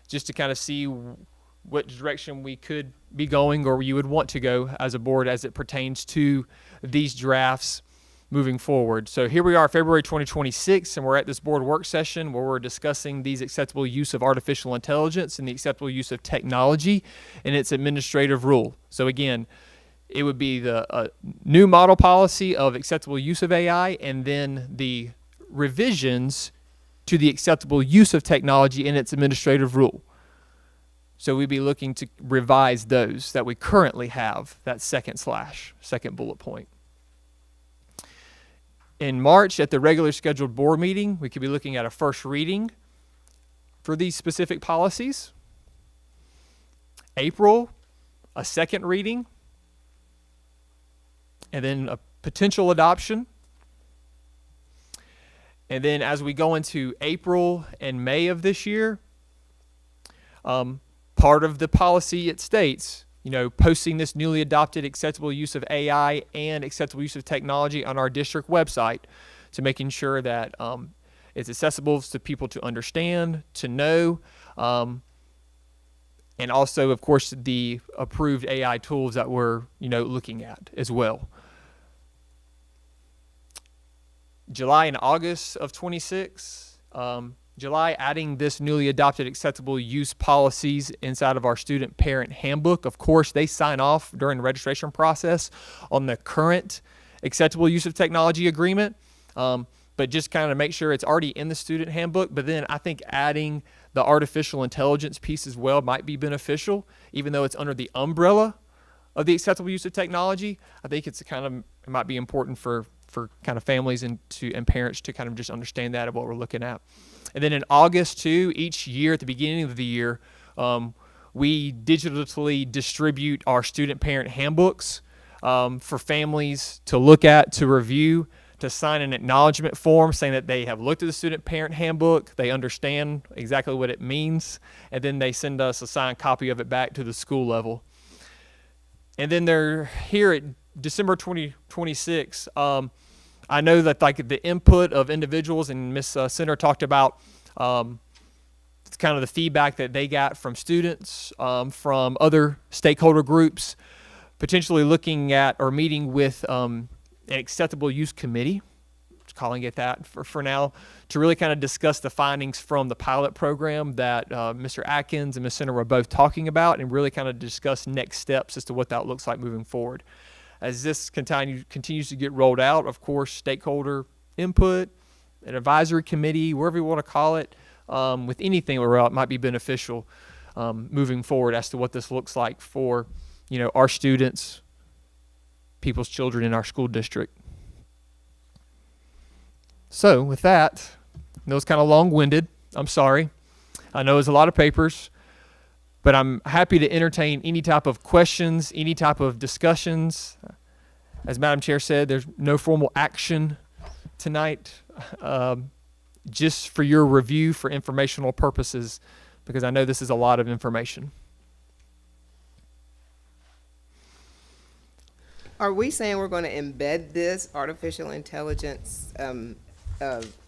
just to kind of see what direction we could be going, or you would want to go as a board as it pertains to these drafts moving forward. So here we are, February 2026, and we're at this board work session where we're discussing these acceptable use of artificial intelligence and the acceptable use of technology and its administrative rule. So again, it would be the new model policy of acceptable use of AI, and then the revisions to the acceptable use of technology and its administrative rule. So we'd be looking to revise those that we currently have, that second bullet point. In March, at the regular scheduled board meeting, we could be looking at a first reading for these specific policies. April, a second reading, and then a potential adoption. And then as we go into April and May of this year, part of the policy, it states, posting this newly adopted acceptable use of AI and acceptable use of technology on our district website, to making sure that it's accessible to people to understand, to know, and also, of course, the approved AI tools that we're looking at as well. July and August of 26. July, adding this newly adopted acceptable use policies inside of our student parent handbook. Of course, they sign off during the registration process on the current acceptable use of technology agreement, but just kind of make sure it's already in the student handbook. But then I think adding the artificial intelligence piece as well might be beneficial, even though it's under the umbrella of the acceptable use of technology. I think it might be important for kind of families and parents to kind of just understand that of what we're looking at. And then in August too, each year at the beginning of the year, we digitally distribute our student parent handbooks for families to look at, to review, to sign an acknowledgement form saying that they have looked at the student parent handbook, they understand exactly what it means, and then they send us a signed copy of it back to the school level. And then they're here at December 2026. I know that like the input of individuals, and Ms. Center talked about kind of the feedback that they got from students, from other stakeholder groups, potentially looking at or meeting with an acceptable use committee, calling it that for now, to really kind of discuss the findings from the pilot program that Mr. Atkins and Ms. Center were both talking about, and really kind of discuss next steps as to what that looks like moving forward. As this continues to get rolled out, of course, stakeholder input, an advisory committee, wherever you want to call it, with anything we're out might be beneficial moving forward as to what this looks like for, our students, people's children in our school district. So with that, I know it's kind of long-winded. I'm sorry. I know it's a lot of papers, but I'm happy to entertain any type of questions, any type of discussions. As Madam Chair said, there's no formal action tonight, just for your review for informational purposes, because I know this is a lot of information. Are we saying we're going to embed this artificial intelligence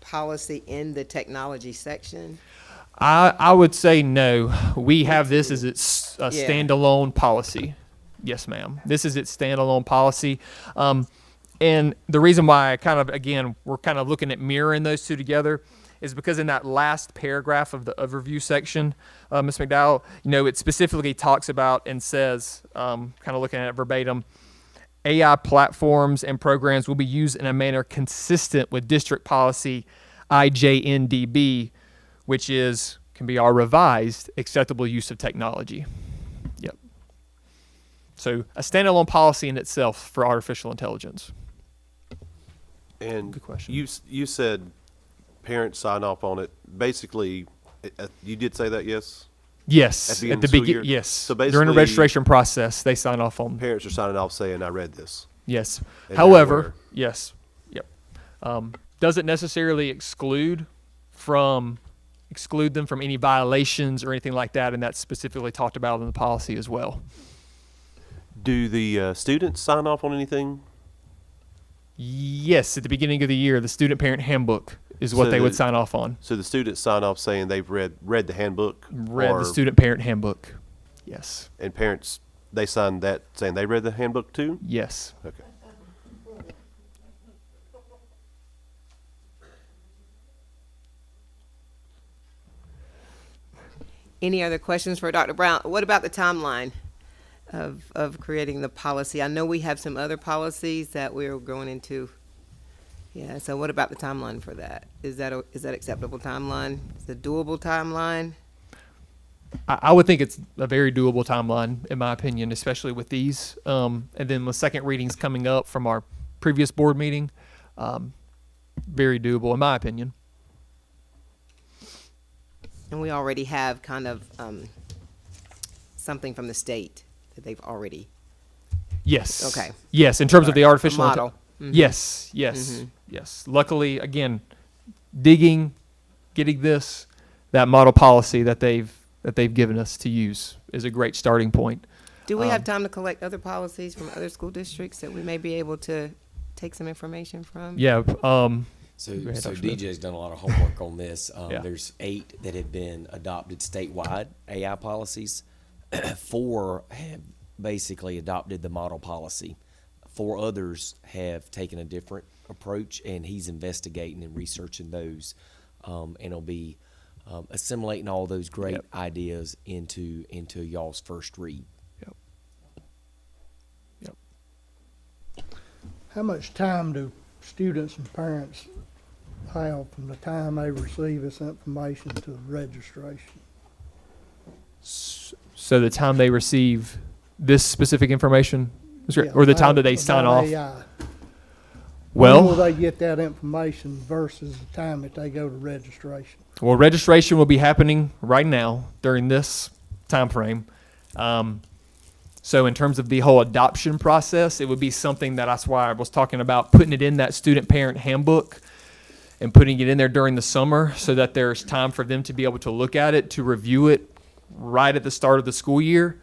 policy in the technology section? I would say no. We have this as its Yeah. standalone policy. Yes, ma'am. This is its standalone policy. And the reason why we're kind of looking at mirroring those two together is because in that last paragraph of the overview section, Ms. McDowell, it specifically talks about and says, kind of looking at it verbatim, AI platforms and programs will be used in a manner consistent with district policy IJNDB, which can be our revised acceptable use of technology. Yep. So a standalone policy in itself for artificial intelligence. And Good question. you said parents sign off on it. Basically, you did say that, yes? Yes. At the beginning At the of the school beginning, year? yes. So During the basically- registration process, they sign off on. Parents are signing off saying, I read this. Yes. And However, they're aware. yes. Yep. Doesn't necessarily exclude them from any violations or anything like that, and that's specifically talked about in the policy as well. Do the students sign off on anything? Yes, at the beginning of the year, the student parent handbook is what So they would the- sign off on. So the students sign off saying they've read the handbook? Read or- the student parent handbook. Yes. And parents, they sign that saying they read the handbook too? Yes. Okay. Any other questions for Dr. Brown? What about the timeline of creating the policy? I know we have some other policies that we're going into. Yeah, so what about the timeline for that? Is that acceptable timeline? Is it a doable timeline? I would think it's a very doable timeline, in my opinion, especially with these. And then with second readings coming up from our previous board meeting, very doable, in my opinion. And we already have kind of something from the state that they've already. Yes. Okay. Yes, in terms of the artificial model. Mhm. Yes, yes, yes. Luckily, again, getting that model policy that they've given us to use is a great starting point. Do we have time to collect other policies from other school districts that we may be able to take some information from? Yeah. So, Go ahead, so Dr. Smith. DJ's done a lot of homework on this. Yeah. There's 8 that have been adopted statewide AI policies. 4 have basically adopted the model policy. 4 others have taken a different approach, and he's investigating and researching those, and he'll be assimilating all those great Yep. ideas into y'all's first read. Yep. Yep. How much time do students and parents have from the time they receive this information to registration? So the time they receive this specific information, Yeah, or the time that they about sign off. AI. When will Well, they get that information versus the time that they go to registration? registration will be happening right now during this time frame. So in terms of the whole adoption process, it would be something that's why I was talking about putting it in that student parent handbook and putting it in there during the summer so that there's time for them to be able to look at it, to review it right at the start of the school year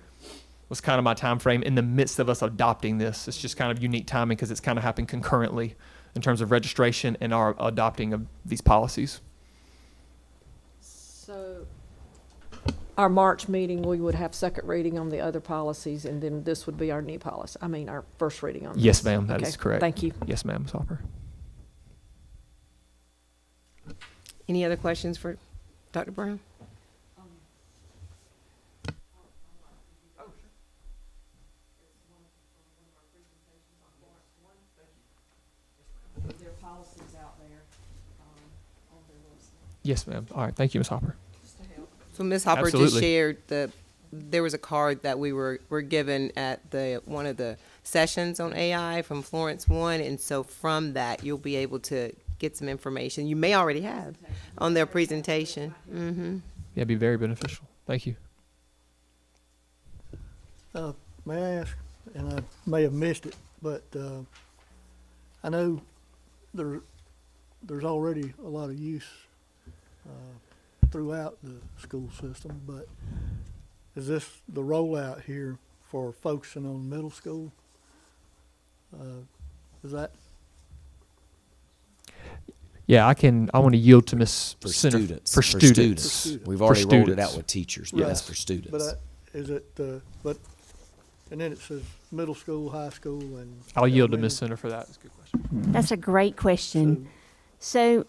was kind of my time frame in the midst of us adopting this. It's just kind of unique timing because it's kind of happened concurrently in terms of registration and our adopting of these policies. So our March meeting, we would have second reading on the other policies, and then this would be our new policy. I mean, our first reading on this. Yes, ma'am, that Okay, is correct. Thank you. Yes, ma'am, Ms. Hopper. Any other questions for Dr. Brown? There are policies out there on their website. Yes, ma'am. All right, thank you, Ms. Hopper. So Ms. Hopper just Absolutely. shared there was a card that we were given at one of the sessions on AI from Florence One, and so from that you'll be able to get some information you may already have on their presentation. Mm-hmm. Yeah, it'd be very beneficial. Thank you. May I ask, and I may have missed it, but I know there's already a lot of use throughout the school system, but is this the rollout here for focusing on middle school? Is that? Yeah, I want to yield to Ms. For Center. students. For For students. students. We've For already rolled it students. out with teachers, but that's Right. for students. But is it? And then it says middle school, high school, and. I'll yield to elementary. Ms. Center for that. That's a good question. That's a great question. So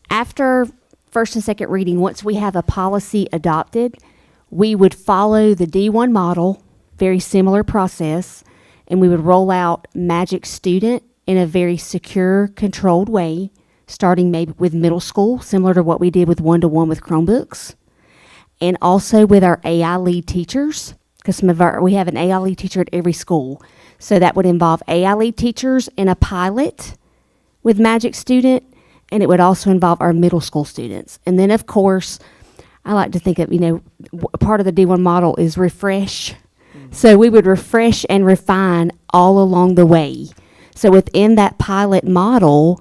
after first and second reading, once we have a policy adopted, we would follow the D1 model, very similar process, and we would roll out Magic Student in a very secure, controlled way, starting maybe with middle school, similar to what we did with one-to-one with Chromebooks, and also with our AI lead teachers, because we have an AI lead teacher at every school. So that would involve AI lead teachers in a pilot with Magic Student, and it would also involve our middle school students. And then, of course, I like to think of, part of the D1 model is refresh. So we would refresh and refine all along the way. So within that pilot model,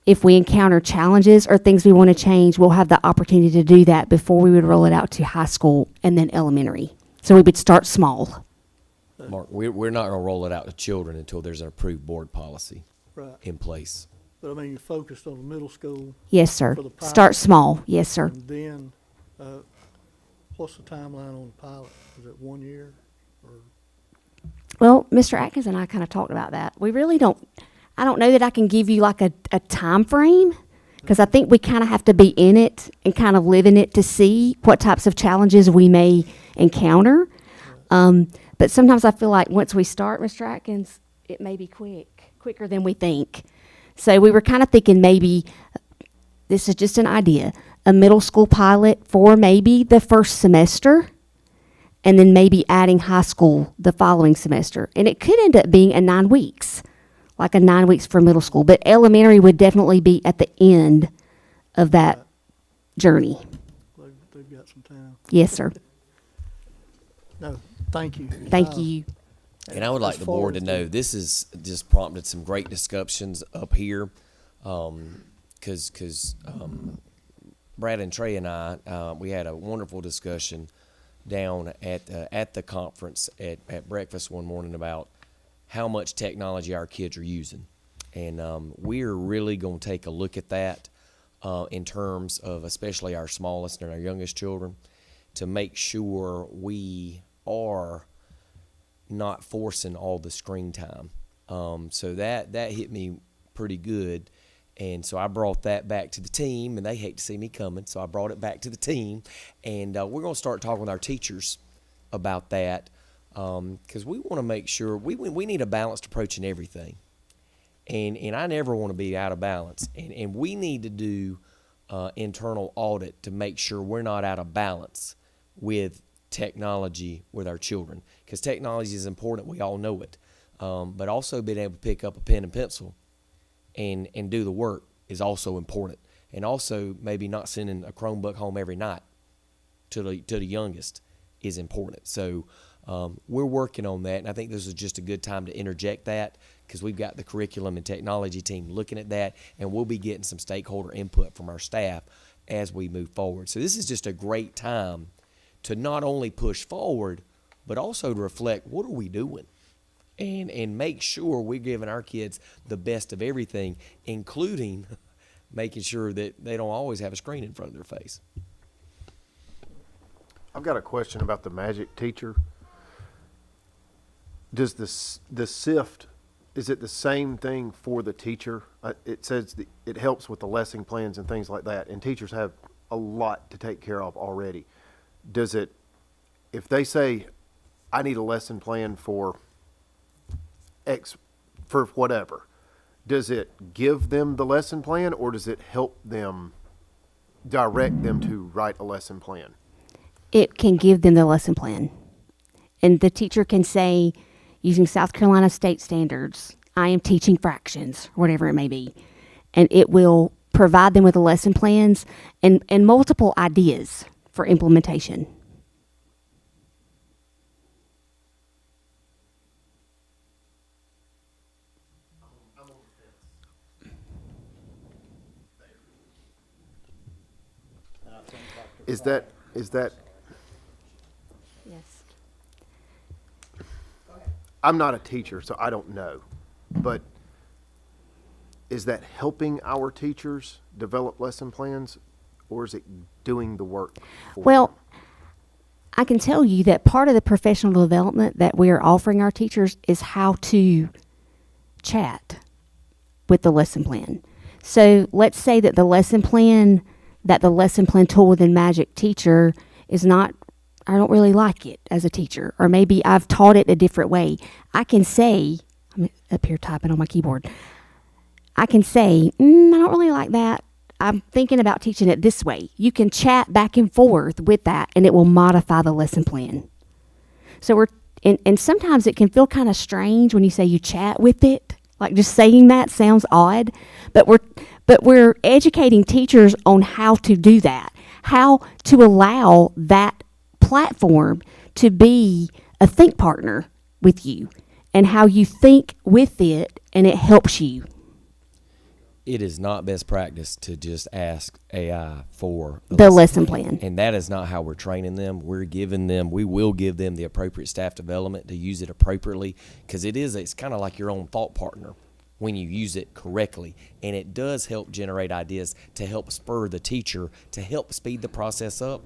if we encounter challenges or things we want to change, we'll have the opportunity to do that before we would roll it out to high school and then elementary. So we would start small. Mark, we're not going to roll it out to children until there's an approved board policy Right. in place. But I mean, you're focused on the middle school, Yes, sir. For the pilot. Start small. Yes, sir. and then, what's the timeline on the pilot? Is it 1 year? Or Well, Mr. Atkins and I kind of talked about that. We really I don't know that I can give you like a time frame, because I think we kind of have to be in it and kind of live in it to see what types of challenges we may encounter. But sometimes I feel like once we start, Mr. Atkins, it may be quicker than we think. So we were kind of thinking maybe, this is just an idea, a middle school pilot for maybe the first semester, and then maybe adding high school the following semester. And it could end up being a 9 weeks, like a 9 weeks for middle school. But elementary would definitely be at the end of that journey. they've got some time? Yes, sir. No, thank you. Thank you. And I would like as the far board to as know, this has just prompted some great discussions up here. Cause Brad and Trey and I, we had a wonderful discussion down at the conference at breakfast one morning about how much technology our kids are using. And, we're really gonna take a look at that, in terms of especially our smallest and our youngest children, to make sure we are not forcing all the screen time. So that hit me pretty good. And so I brought that back to the team, and they hate to see me coming, so I brought it back to the team. And we're going to start talking with our teachers about that, because we want to make sure we need a balanced approach in everything. And I never want to be out of balance. And we need to do internal audit to make sure we're not out of balance with technology with our children, because technology is important. We all know it. But also being able to pick up a pen and pencil and do the work is also important. And also maybe not sending a Chromebook home every night to the youngest is important. So We're working on that, and I think this is just a good time to interject that because we've got the curriculum and technology team looking at that, and we'll be getting some stakeholder input from our staff as we move forward. So this is just a great time to not only push forward, but also to reflect, what are we doing? And make sure we're giving our kids the best of everything, including making sure that they don't always have a screen in front of their face. I've got a question about the magic teacher. Does the SIFT, is it the same thing for the teacher? It says it helps with the lesson plans and things like that, and teachers have a lot to take care of already. Does it, if they say, I need a lesson plan for X, for whatever, does it give them the lesson plan, or does it help them, direct them to write a lesson plan? It can give them the lesson plan. And the teacher can say, using South Carolina state standards, I am teaching fractions, whatever it may be. And it will provide them with the lesson plans and multiple ideas for implementation. Is that Yes. I'm not a teacher, so I don't know, but is that helping our teachers develop lesson plans, or is it doing the work for Well, them? I can tell you that part of the professional development that we are offering our teachers is how to chat with the lesson plan. So let's say that the lesson plan tool within Magic Teacher is not, I don't really like it as a teacher, or maybe I've taught it a different way. I can say, I'm up here typing on my keyboard, I can say, I don't really like that. I'm thinking about teaching it this way. You can chat back and forth with that, and it will modify the lesson plan. So and sometimes it can feel kind of strange when you say you chat with it. Like just saying that sounds odd, but we're educating teachers on how to do that, how to allow that platform to be a think partner with you, and how you think with it, and it helps you. It is not best practice to just ask AI for The lesson plan. And that is not how we're training them. We will give them the appropriate staff development to use it appropriately, because it's kind of like your own thought partner when you use it correctly. And it does help generate ideas to help spur the teacher, to help speed the process up.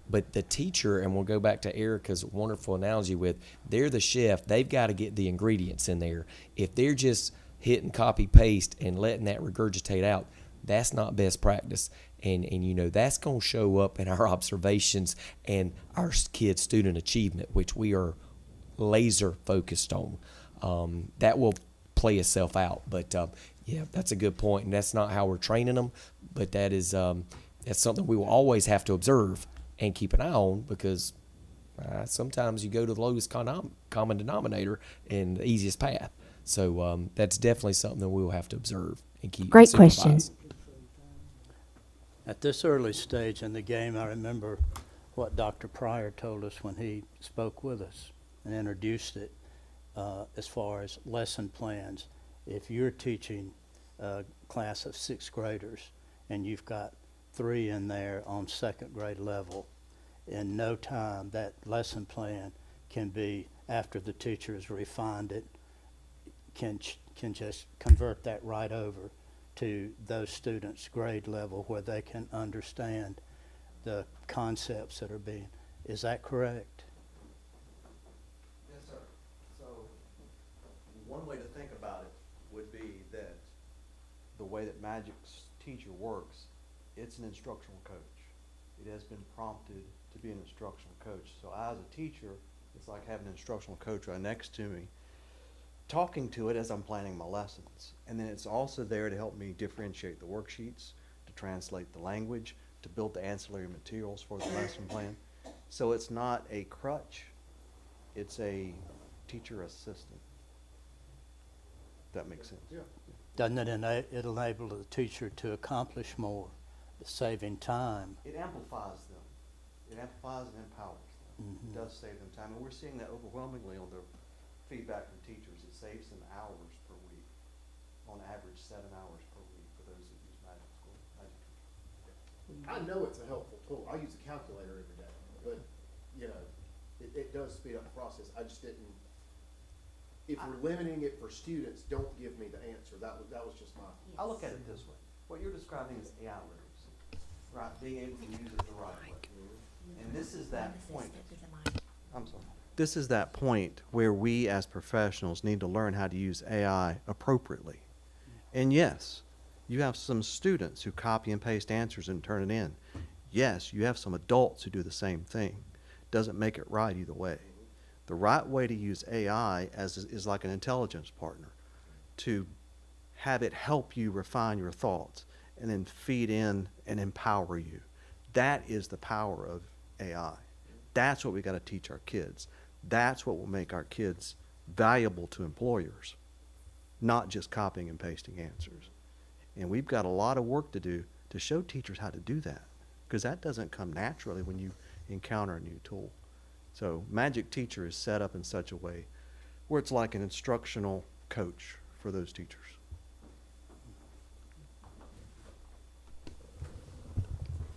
But the teacher, and we'll go back to Erica's wonderful analogy with, they're the chef. They've got to get the ingredients in there. If they're just hitting copy paste and letting that regurgitate out, that's not best practice. And that's going to show up in our observations and our kids' student achievement, which we are laser focused on. That will play itself out. But yeah, that's a good point, and that's not how we're training them. But that's something we will always have to observe and keep an eye on, because sometimes you go to the lowest common denominator and the easiest path. So that's definitely something that we will have to observe and keep. Great question. At this early stage in the game, I remember what Dr. Pryor told us when he spoke with us and introduced it as far as lesson plans. If you're teaching a class of 6th graders and you've got 3 in there on 2nd grade level, in no time that lesson plan can be, after the teacher has refined it, can just convert that right over to those students' grade level where they can understand the concepts that are being. Is that correct? Yes, sir. So one way to think about it would be that the way that Magic's teacher works, it's an instructional coach. It has been prompted to be an instructional coach. So I, as a teacher, it's like having an instructional coach right next to me, talking to it as I'm planning my lessons. And then it's also there to help me differentiate the worksheets, to translate the language, to build the ancillary materials for the lesson plan. So it's not a crutch, it's a teacher assistant. If that makes sense. Yeah. Doesn't it enable the teacher to accomplish more, saving time? It amplifies them. It amplifies and empowers them. It does save them time, and we're seeing that overwhelmingly on the feedback from teachers. It saves them hours per week, on average 7 hours per week for those that use Magic School. I know it's a helpful tool. I use a calculator every day, but, you know, it does speed up the process. I just didn't, if we're limiting it for students, don't give me the answer. That was just my. I look at it this way. What you're describing is AI literacy, right? Being able to use it the right way. And this is that point. I'm sorry. This is that point where we as professionals need to learn how to use AI appropriately. And yes, you have some students who copy and paste answers and turn it in. Yes, you have some adults who do the same thing. Doesn't make it right either way. The right way to use AI is like an intelligence partner, to have it help you refine your thoughts and then feed in and empower you. That is the power of AI. That's what we got to teach our kids. That's what will make our kids valuable to employers, not just copying and pasting answers. And we've got a lot of work to do to show teachers how to do that, because that doesn't come naturally when you encounter a new tool. So Magic Teacher is set up in such a way where it's like an instructional coach for those teachers.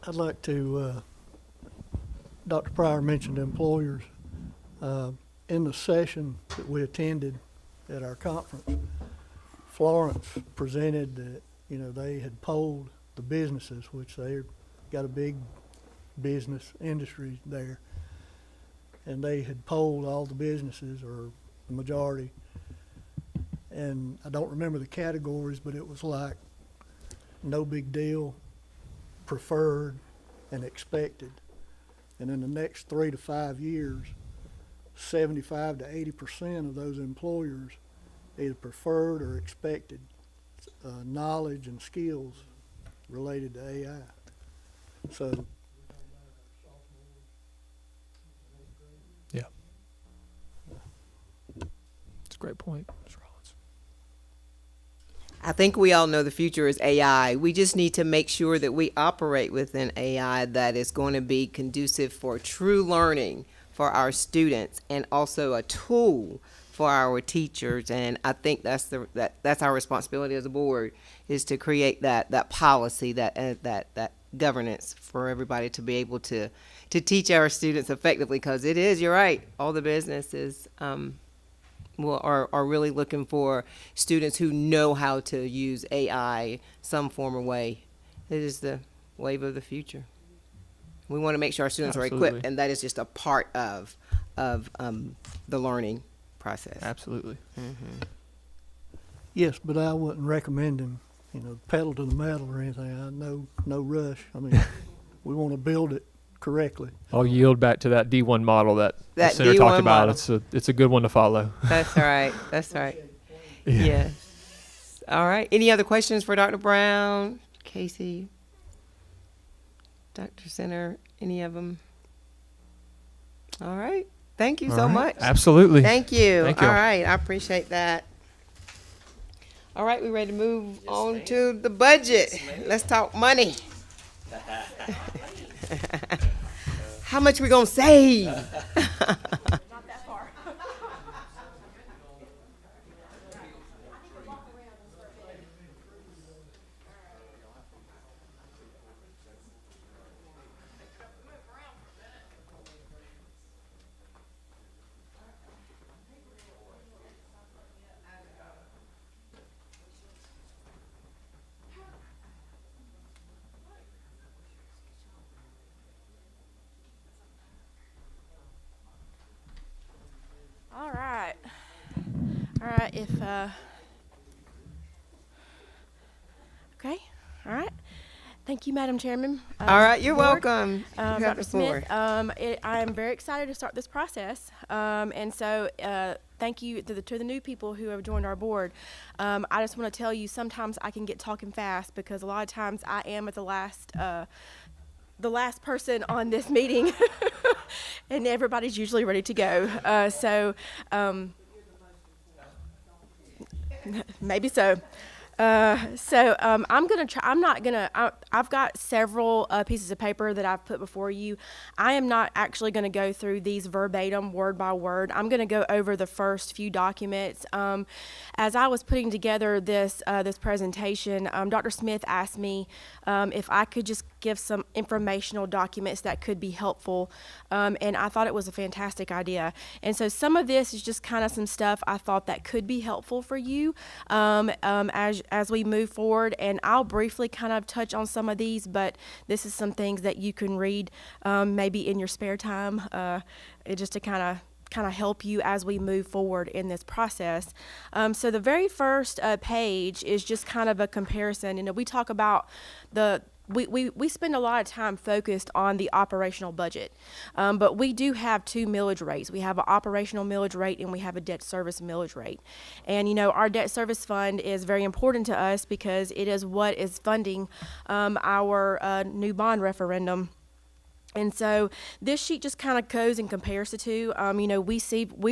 I'd like to, Dr. Pryor mentioned employers. In the session that we attended at our conference, Florence presented that, you know, they had polled the businesses, which they've got a big business industry there. And they had polled all the businesses, or the majority. And I don't remember the categories, but it was like no big deal, preferred, and expected. And in the next 3 to 5 years, 75 to 80% of those employers either preferred or expected knowledge and skills related to AI. So Yeah. It's a great point, Mr. Rollins. I think we all know the future is AI. We just need to make sure that we operate within AI that is going to be conducive for true learning for our students, and also a tool for our teachers. And I think that's our responsibility as a board, is to create that policy, that governance for everybody to be able to teach our students effectively. Because it is, you're right, all the businesses are really looking for students who know how to use AI some form or way. It is the wave of the future. We want to make sure our students are equipped, Absolutely. and that is just a part of the learning process. Absolutely. yes, but I wasn't recommending, you know, pedal to the metal or anything. I know no rush. I mean, we want to build it correctly. I'll yield back to that D1 model that the That center D1 talked about. model. It's a good one to follow. That's right. That's right. Yeah. Yes. All right. Any other questions for Dr. Brown, Casey, Dr. Center? Any of them? All right. Thank you All so right. much. Absolutely. Thank you. Thank you. All right. I appreciate that. All right. We ready to move on to the budget. Let's talk money. How much we gonna save? All right. Okay. All right. Thank you, Madam Chairman. All right. You're Board. welcome. You have Dr. the floor. Smith, I am very excited to start this process. And so thank you to the new people who have joined our board. I just want to tell you, sometimes I can get talking fast because a lot of times I am at the last person on this meeting and everybody's usually ready to go. Maybe so. I'm gonna try. I'm not gonna. I've got several pieces of paper that I've put before you. I am not actually gonna go through these verbatim, word by word. I'm gonna go over the first few documents. As I was putting together this presentation, Dr. Smith asked me if I could just give some informational documents that could be helpful, and I thought it was a fantastic idea. And so some of this is just kind of some stuff I thought that could be helpful for you as we move forward. And I'll briefly kind of touch on some of these, but this is some things that you can read maybe in your spare time, just to kind of help you as we move forward in this process. So the very first page is just kind of a comparison. You know, we talk about we spend a lot of time focused on the operational budget, but we do have two millage rates. We have an operational millage rate and we have a debt service millage rate. And, you know, our debt service fund is very important to us because it is what is funding our new bond referendum. And so this sheet just kind of goes and compares the two. You know, we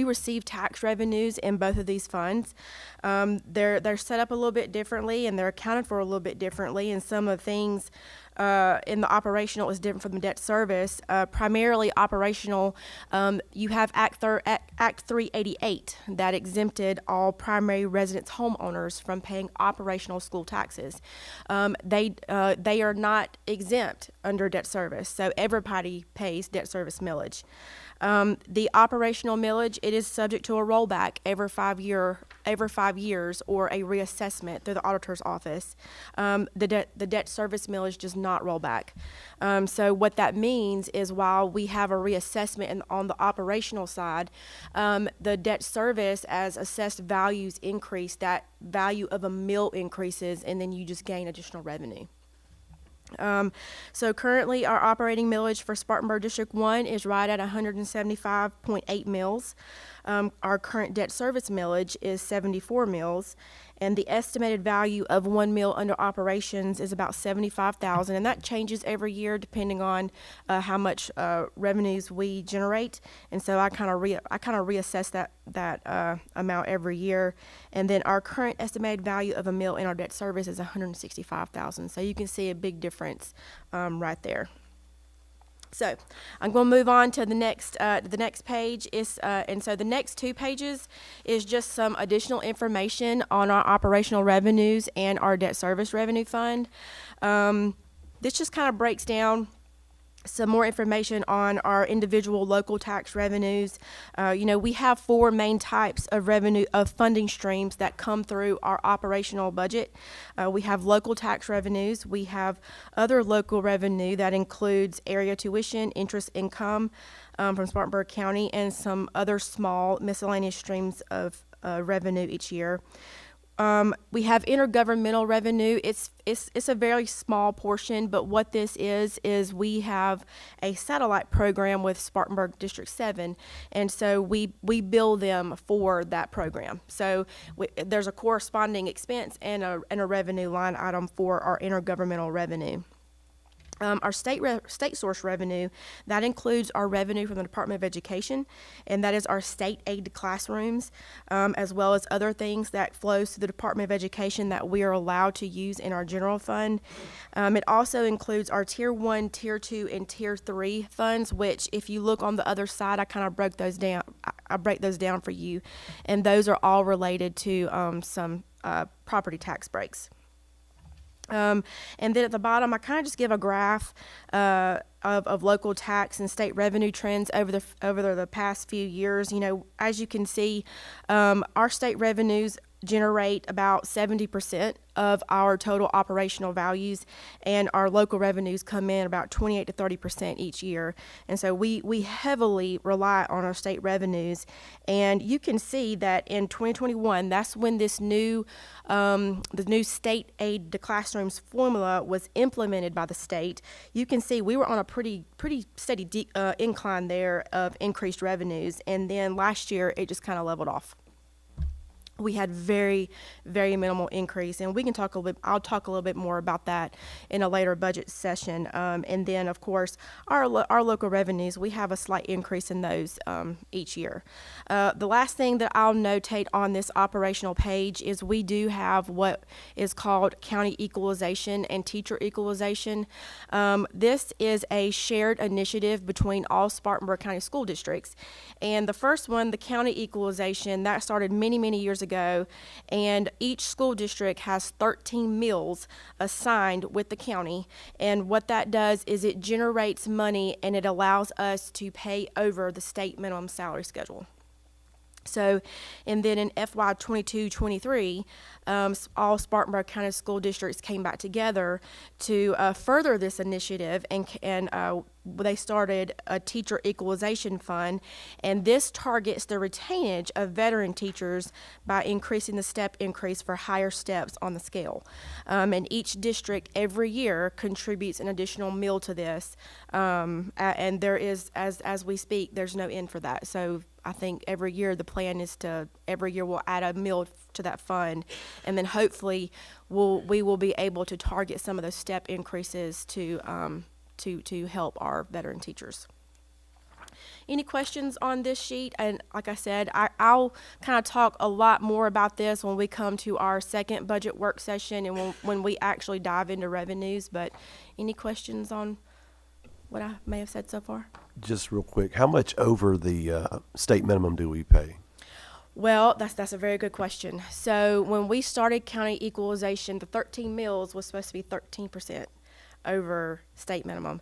receive tax revenues in both of these funds. They're set up a little bit differently and they're accounted for a little bit differently. And some of the things in the operational is different from the debt service. Primarily operational, you have Act 388 that exempted all primary residence homeowners from paying operational school taxes. They are not exempt under debt service, so everybody pays debt service millage. The operational millage, it is subject to a rollback every 5 years or a reassessment through the auditor's office. The debt service millage does not roll back. So what that means is while we have a reassessment on the operational side, the debt service as assessed values increase, that value of a mill increases, and then you just gain additional revenue. So currently our operating millage for Spartanburg District 1 is right at 175.8 mills. Our current debt service millage is 74 mills, and the estimated value of 1 mill under operations is about $75,000, and that changes every year depending on how much revenues we generate. And so I kind of reassess that amount every year. And then our current estimated value of a mill in our debt service is $165,000. So you can see a big difference right there. So I'm going to move on to the next page. And so the next 2 pages is just some additional information on our operational revenues and our debt service revenue fund. This just kind of breaks down some more information on our individual local tax revenues. You know, we have 4 main types of revenue of funding streams that come through our operational budget. We have local tax revenues. We have other local revenue that includes area tuition, interest income from Spartanburg County, and some other small miscellaneous streams of revenue each year. We have intergovernmental revenue. It's a very small portion, but what this is we have a satellite program with Spartanburg District 7, and so we bill them for that program. So there's a corresponding expense and a revenue line item for our intergovernmental revenue. Our state source revenue, that includes our revenue from the Department of Education, and that is our state aid to classrooms, as well as other things that flows to the Department of Education that we are allowed to use in our general fund. It also includes our Tier 1, Tier 2, and Tier 3 funds, which if you look on the other side, I kind of broke those down. I break those down for you, and those are all related to some property tax breaks. And then at the bottom, I kind of just give a graph of local tax and state revenue trends over the past few years. You know, as you can see, our state revenues generate about 70% of our total operational values, and our local revenues come in about 28 to 30% each year. And so we heavily rely on our state revenues. And you can see that in 2021, that's when this the new state aid to classrooms formula was implemented by the state. You can see we were on a pretty steady incline there of increased revenues, and then last year it just kind of leveled off. we had very, very minimal increase, and we can talk a little bit. I'll talk a little bit more about that in a later budget session. And then, of course, our local revenues, we have a slight increase in those each year. The last thing that I'll notate on this operational page is we do have what is called county equalization and teacher equalization. This is a shared initiative between all Spartanburg County school districts, and the first one, the county equalization, that started many, many years ago, and each school district has 13 meals assigned with the county, and what that does is it generates money and it allows us to pay over the state minimum salary schedule. So, and then in FY 22-23, all Spartanburg County school districts came back together to further this initiative, and they started a teacher equalization fund, and this targets the retainage of veteran teachers by increasing the step increase for higher steps on the scale. And each district every year contributes an additional meal to this, and there is, as we speak, there's no end for that. So I think every year the plan is every year we'll add a meal to that fund, and then hopefully we will be able to target some of those step increases to help our veteran teachers. Any questions on this sheet? And like I said, I'll kind of talk a lot more about this when we come to our second budget work session and when we actually dive into revenues. But any questions on what I may have said so far? Just real quick, how much over the state minimum do we pay? Well, that's a very good question. So when we started county equalization, the 13 mills was supposed to be 13% over state minimum.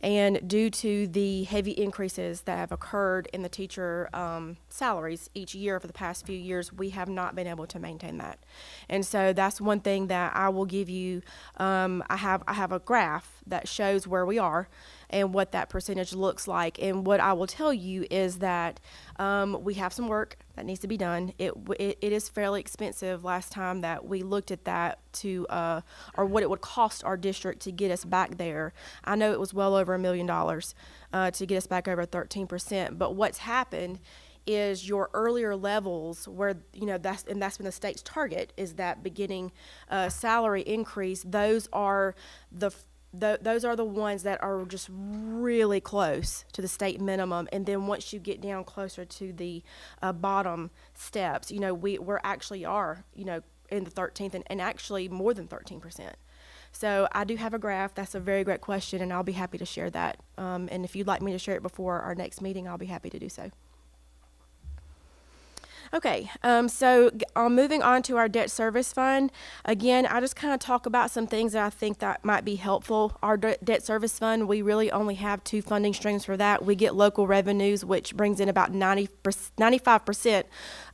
And due to the heavy increases that have occurred in the teacher salaries each year for the past few years, we have not been able to maintain that. And so that's one thing that I will give you. I have a graph that shows where we are and what that percentage looks like. And what I will tell you is that we have some work that needs to be done. It is fairly expensive. Last time that we looked at that or what it would cost our district to get us back there, I know it was well over $1 million to get us back over 13%. But what's happened is your earlier levels where, that's been the state's target, is that beginning salary increase. Those are the ones that are just really close to the state minimum. And then once you get down closer to the bottom steps, we're actually are, in the 13th and actually more than 13%. So I do have a graph. That's a very great question, and I'll be happy to share that. And if you'd like me to share it before our next meeting, I'll be happy to do so. Okay, so moving on to our debt service fund. Again, I just kind of talk about some things that I think that might be helpful. Our debt service fund, we really only have two funding streams for that. We get local revenues, which brings in about 95%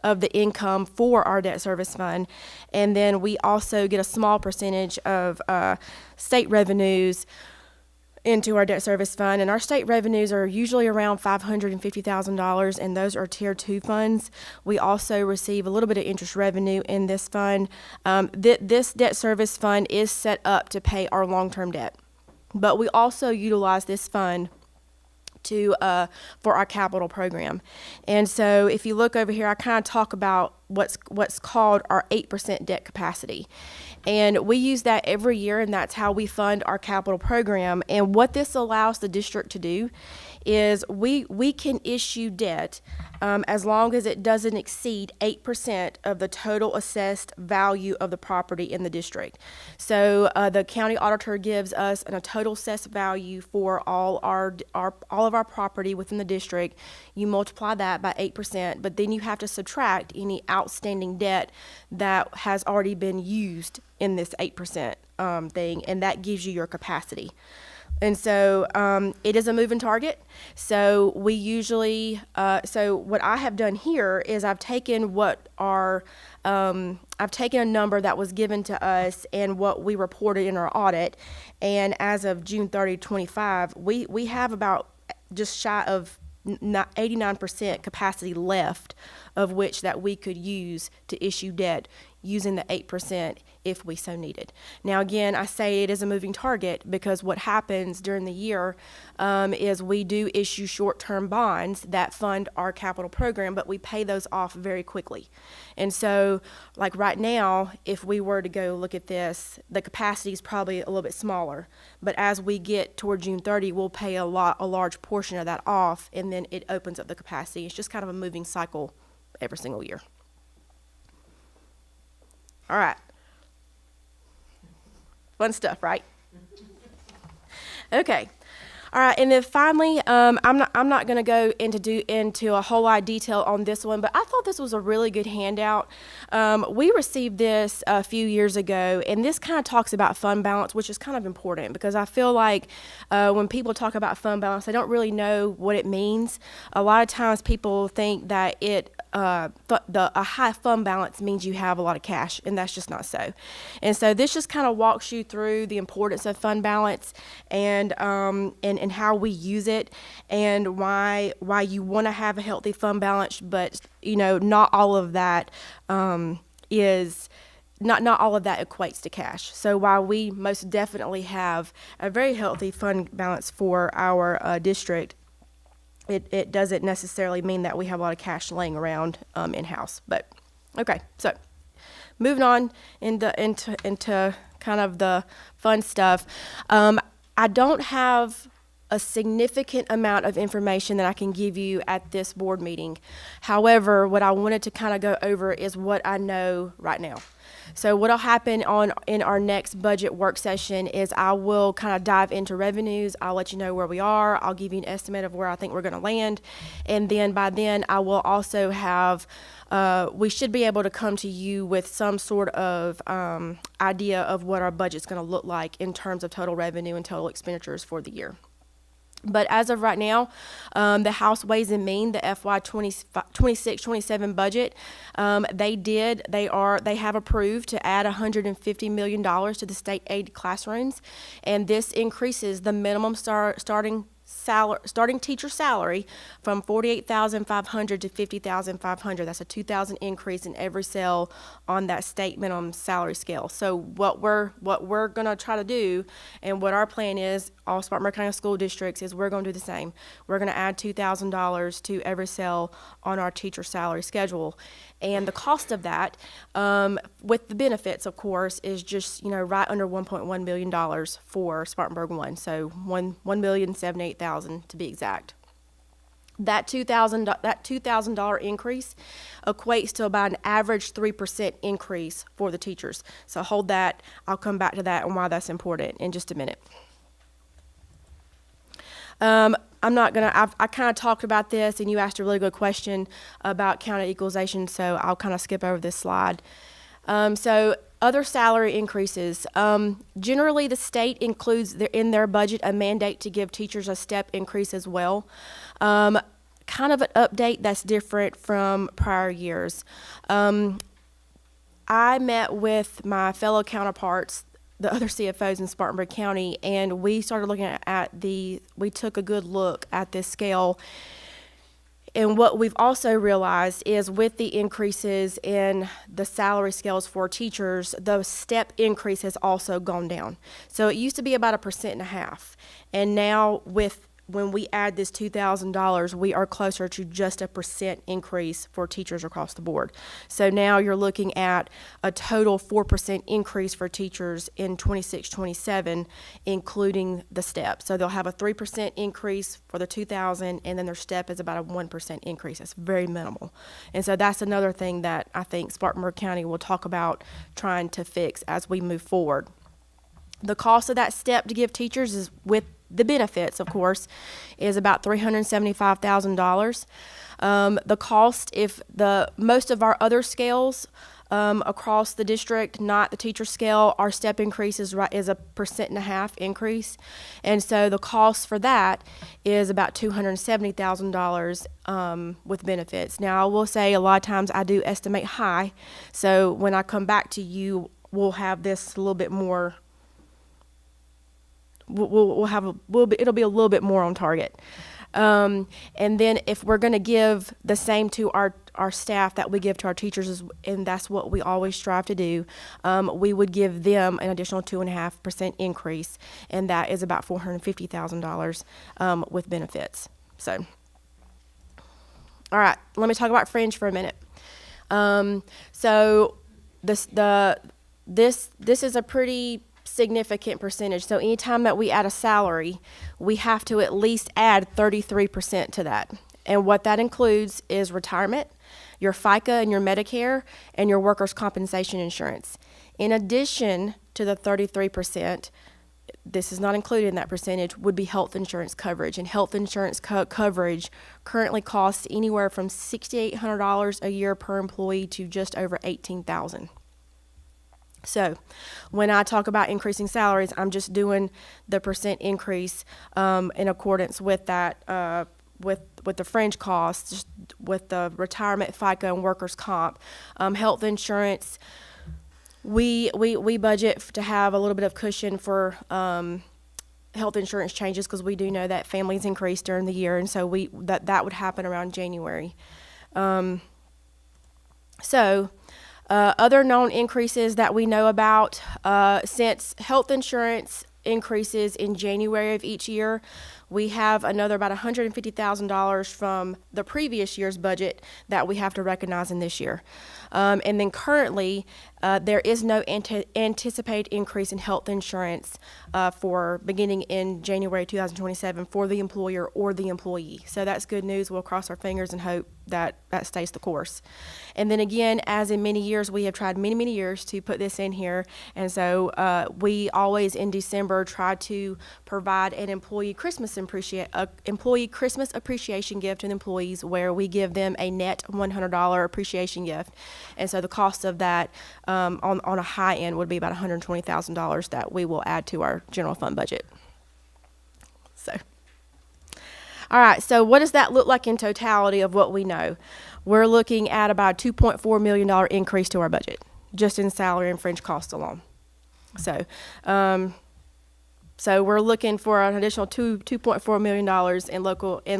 of the income for our debt service fund. And then we also get a small percentage of state revenues into our debt service fund, and our state revenues are usually around $550,000, and those are tier 2 funds. We also receive a little bit of interest revenue in this fund. This debt service fund is set up to pay our long-term debt, but we also utilize this fund for our capital program. And so if you look over here, I kind of talk about what's called our 8% debt capacity. And we use that every year, and that's how we fund our capital program. And what this allows the district to do is we can issue debt as long as it doesn't exceed 8% of the total assessed value of the property in the district. So the county auditor gives us a total assessed value for all of our property within the district. You multiply that by 8%, but then you have to subtract any outstanding debt that has already been used in this 8% thing, and that gives you your capacity. And so it is a moving target. So we usually, so what I have done here is I've taken I've taken a number that was given to us and what we reported in our audit. And as of June 30, 25, we have about just shy of 89% capacity left, of which that we could use to issue debt using the 8% if we so needed. Now, again, I say it is a moving target because what happens during the year is we do issue short-term bonds that fund our capital program, but we pay those off very quickly. And so, like right now, if we were to go look at this, the capacity is probably a little bit smaller. But as we get toward June 30, we'll pay a large portion of that off, and then it opens up the capacity. It's just kind of a moving cycle every single year. All right. Fun stuff, right? Okay. All right, and then finally, I'm not going to go into a whole lot of detail on this one, but I thought this was a really good handout. We received this a few years ago, and this kind of talks about fund balance, which is kind of important because I feel like when people talk about fund balance, they don't really know what it means. A lot of times, people think that a high fund balance means you have a lot of cash, and that's just not so. And so this just kind of walks you through the importance of fund balance and how we use it and why you want to have a healthy fund balance, but not all of that not all of that equates to cash. So while we most definitely have a very healthy fund balance for our district, it doesn't necessarily mean that we have a lot of cash laying around in-house. But okay, so moving on into kind of the fun stuff. I don't have a significant amount of information that I can give you at this board meeting. However, what I wanted to kind of go over is what I know right now. So what'll happen in our next budget work session is I will kind of dive into revenues. I'll let you know where we are. I'll give you an estimate of where I think we're going to land. And then by then I will also have, we should be able to come to you with some sort of idea of what our budget's going to look like in terms of total revenue and total expenditures for the year. But as of right now, the House Ways and Means, the FY 26-27 budget, they have approved to add $150 million to the state aid classrooms, and this increases the minimum starting teacher salary from $48,500 to $50,500. That's a $2,000 increase in every cell on that state minimum salary scale. So what we're going to try to do, and what our plan is, all Spartanburg County School Districts, is we're going to do the same. We're going to add $2,000 to every cell on our teacher salary schedule. And the cost of that, with the benefits, of course, is just right under $1.1 million for Spartanburg 1. So $1,078,000 to be exact. That $2,000 increase equates to about an average 3% increase for the teachers. So hold that. I'll come back to that and why that's important in just a minute. I'm not going to, I kind of talked about this, and you asked a really good question about county equalization, so I'll kind of skip over this slide. So other salary increases. Generally, the state includes in their budget a mandate to give teachers a step increase as well. Kind of an update that's different from prior years. I met with my fellow counterparts, the other CFOs in Spartanburg County, and we started looking we took a good look at this scale. And what we've also realized is with the increases in the salary scales for teachers, the step increase has also gone down. So it used to be about 1.5%. And now when we add this $2,000, we are closer to just 1% increase for teachers across the board. So now you're looking at a total 4% increase for teachers in 26-27, including the step. So they'll have a 3% increase for the $2,000, and then their step is about a 1% increase. That's very minimal. And so that's another thing that I think Spartanburg County will talk about trying to fix as we move forward. The cost of that step to give teachers is, with the benefits, of course, is about $375,000. The cost, if most of our other scales across the district, not the teacher scale, our step increase is 1.5% increase, and so the cost for that is about $270,000 with benefits. Now, I will say a lot of times I do estimate high, so when I come back to you, we'll have this a little bit more. It'll be a little bit more on target. And then if we're going to give the same to our staff that we give to our teachers, and that's what we always strive to do, we would give them an additional 2.5% increase, and that is about $450,000 with benefits. So, all right, let me talk about fringe for a minute. So this is a pretty significant percentage. So anytime that we add a salary, we have to at least add 33% to that. And what that includes is retirement, your FICA and your Medicare, and your workers' compensation insurance. In addition to the 33%, this is not included in that percentage, would be health insurance coverage. And health insurance coverage currently costs anywhere from $6,800 a year per employee to just over $18,000. So when I talk about increasing salaries, I'm just doing the percent increase in accordance with that, with the fringe costs, just with the retirement, FICA, and workers' comp. Health insurance, we budget to have a little bit of cushion for health insurance changes, because we do know that families increase during the year, and so that would happen around January. Other known increases that we know about, since health insurance increases in January of each year, we have another about $150,000 from the previous year's budget that we have to recognize in this year. And then currently, there is no anticipated increase in health insurance for beginning in January 2027 for the employer or the employee. So that's good news. We'll cross our fingers and hope that stays the course. And then again, as in many years, we have tried many years to put this in here. And so we always in December try to provide an employee Christmas appreciation gift to the employees, where we give them a net $100 appreciation gift. And so the cost of that on a high end would be about $120,000 that we will add to our general fund budget. So, all right, so what does that look like in totality of what we know? We're looking at about a $2.4 million increase to our budget, just in salary and fringe costs alone. So, so we're looking for an additional $2.4 million in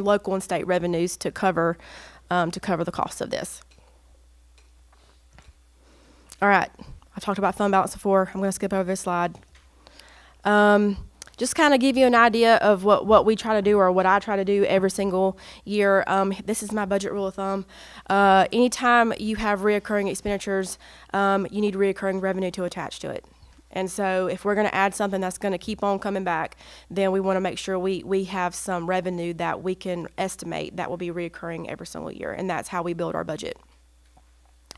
local and state revenues to cover the cost of this. All right, I talked about fund balance before. I'm going to skip over this slide. Just kind of give you an idea of what we try to do, or what I try to do every single year. This is my budget rule of thumb. Anytime you have reoccurring expenditures, you need reoccurring revenue to attach to it. And so if we're going to add something that's going to keep on coming back, then we want to make sure we have some revenue that we can estimate that will be reoccurring every single year. And that's how we build our budget.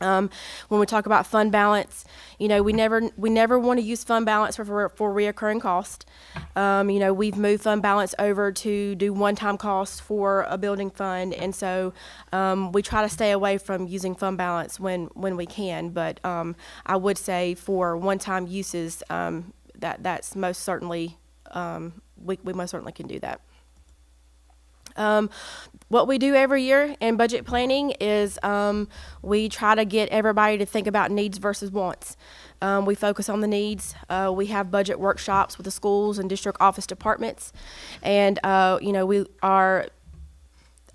When we talk about fund balance, we never want to use fund balance for reoccurring cost. We've moved fund balance over to do one-time costs for a building fund, and so we try to stay away from using fund balance when we can. But I would say for one-time uses, that's most certainly we most certainly can do that. What we do every year in budget planning is we try to get everybody to think about needs versus wants. We focus on the needs. We have budget workshops with the schools and district office departments, and we are.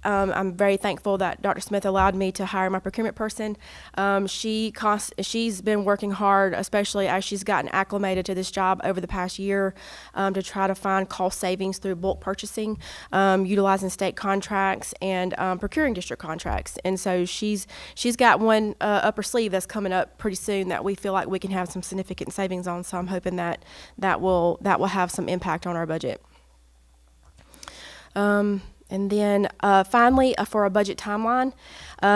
I'm very thankful that Dr. Smith allowed me to hire my procurement person. She's been working hard, especially as she's gotten acclimated to this job over the past year, to try to find cost savings through bulk purchasing, utilizing state contracts, and procuring district contracts. And so she's got one up her sleeve that's coming up pretty soon that we feel like we can have some significant savings on. So I'm hoping that will have some impact on our budget. And then finally, for a budget timeline,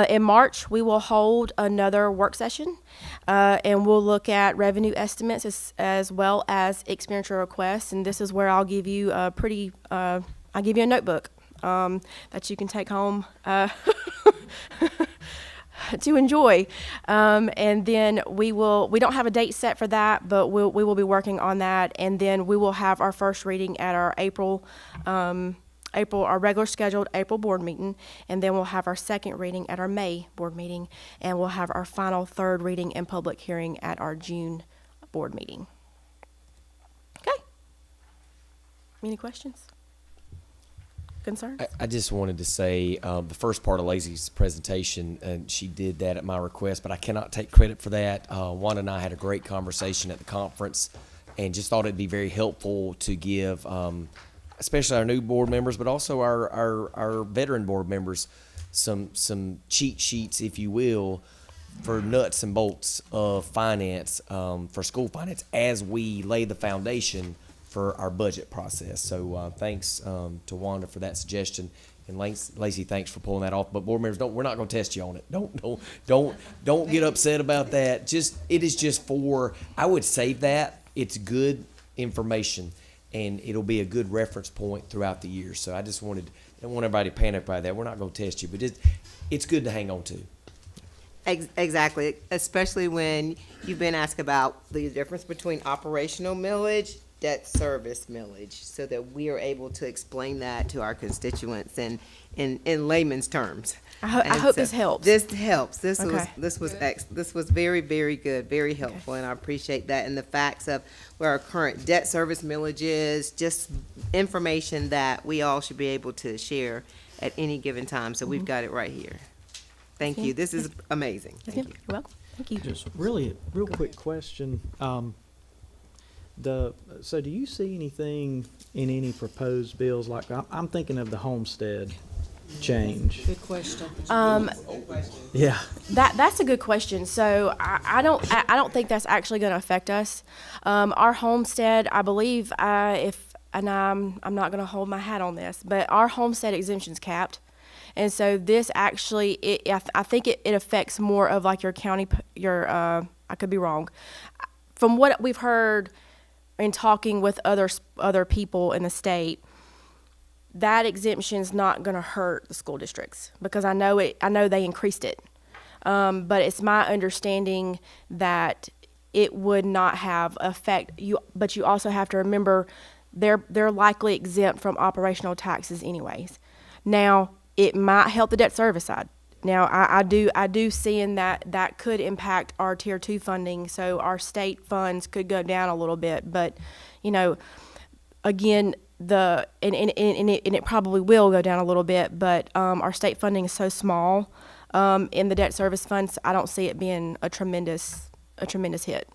in March, we will hold another work session, and we'll look at revenue estimates as well as expenditure requests. And this is where I'll give you I'll give you a notebook that you can take home to enjoy. And then we don't have a date set for that, but we will be working on that. And then we will have our first reading at our our regular scheduled April board meeting, and then we'll have our second reading at our May board meeting, and we'll have our final third reading and public hearing at our June board meeting. Okay. Any questions? concerns? I just wanted to say, the first part of Lacey's presentation, and she did that at my request, but I cannot take credit for that. Wanda and I had a great conversation at the conference and just thought it'd be very helpful to give, especially our new board members, but also our veteran board members, some cheat sheets, if you will, for nuts and bolts of finance, for school finance, as we lay the foundation for our budget process. So thanks to Wanda for that suggestion, and Lacey, thanks for pulling that off. But board members, we're not going to test you on it. Don't get upset about that. It is just for, I would save that. It's good information, and it'll be a good reference point throughout the year. So I don't want everybody to panic by that. We're not going to test you, but it's good to hang on to. Exactly, especially when you've been asked about the difference between operational millage, debt service millage, so that we are able to explain that to our constituents in layman's terms. I hope this helps. This helps. This Okay. was very, very good, very helpful, and I appreciate that. And the facts of where our current debt service millage is, just information that we all should be able to share at any given time. So we've got it right here. Thank you. This is amazing. Yes, Thank ma'am. you. You're welcome. Thank you. Just really, real quick question. So do you see anything in any proposed bills, like, I'm thinking of the homestead change? Good question. Yeah. That's a good question. So I don't think that's actually going to affect us. Our homestead, I believe, I'm not going to hold my hat on this, but our homestead exemption's capped. And so this actually, I think it affects more of like your county, I could be wrong. From what we've heard in talking with other people in the state, that exemption's not going to hurt the school districts, because I know they increased it. But it's my understanding that it would not have effect. But you also have to remember they're likely exempt from operational taxes anyways. Now, it might help the debt service side. Now, I do see in that could impact our Tier 2 funding, so our state funds could go down a little bit. But, again, and it probably will go down a little bit, but our state funding is so small in the debt service funds, I don't see it being a tremendous hit.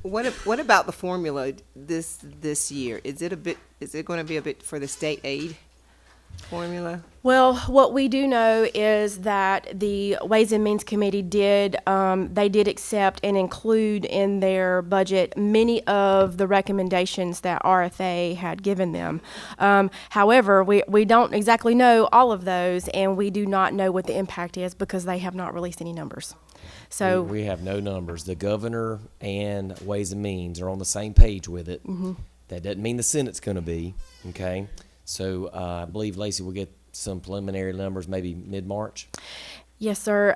What about the formula this year? Is it going to be a bit for the state aid formula? Well, what we do know is that the Ways and Means Committee did accept and include in their budget many of the recommendations that RFA had given them. However, we don't exactly know all of those, and we do not know what the impact is because they have not released any numbers. So We have no numbers. The governor and Ways and Means are on the same page with it. Mm-hmm. That doesn't mean the Senate's going to be, okay? So I believe, Lacey, will get some preliminary numbers maybe mid-March. Yes, sir.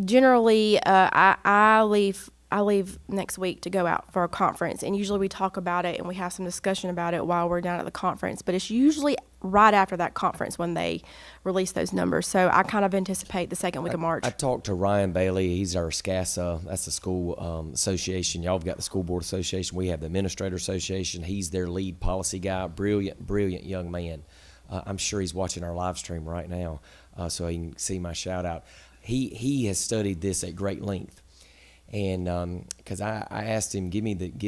Generally, I leave next week to go out for a conference, and usually we talk about it and we have some discussion about it while we're down at the conference. But it's usually right after that conference when they release those numbers. So I kind of anticipate the second week of March. I talked to Ryan Bailey. He's our SCASA. That's the school association. Y'all have got the school board association. We have the administrator association. He's their lead policy guy. Brilliant young man. I'm sure he's watching our live stream right now, so he can see my shout out. He has studied this at great length. And because I asked him, give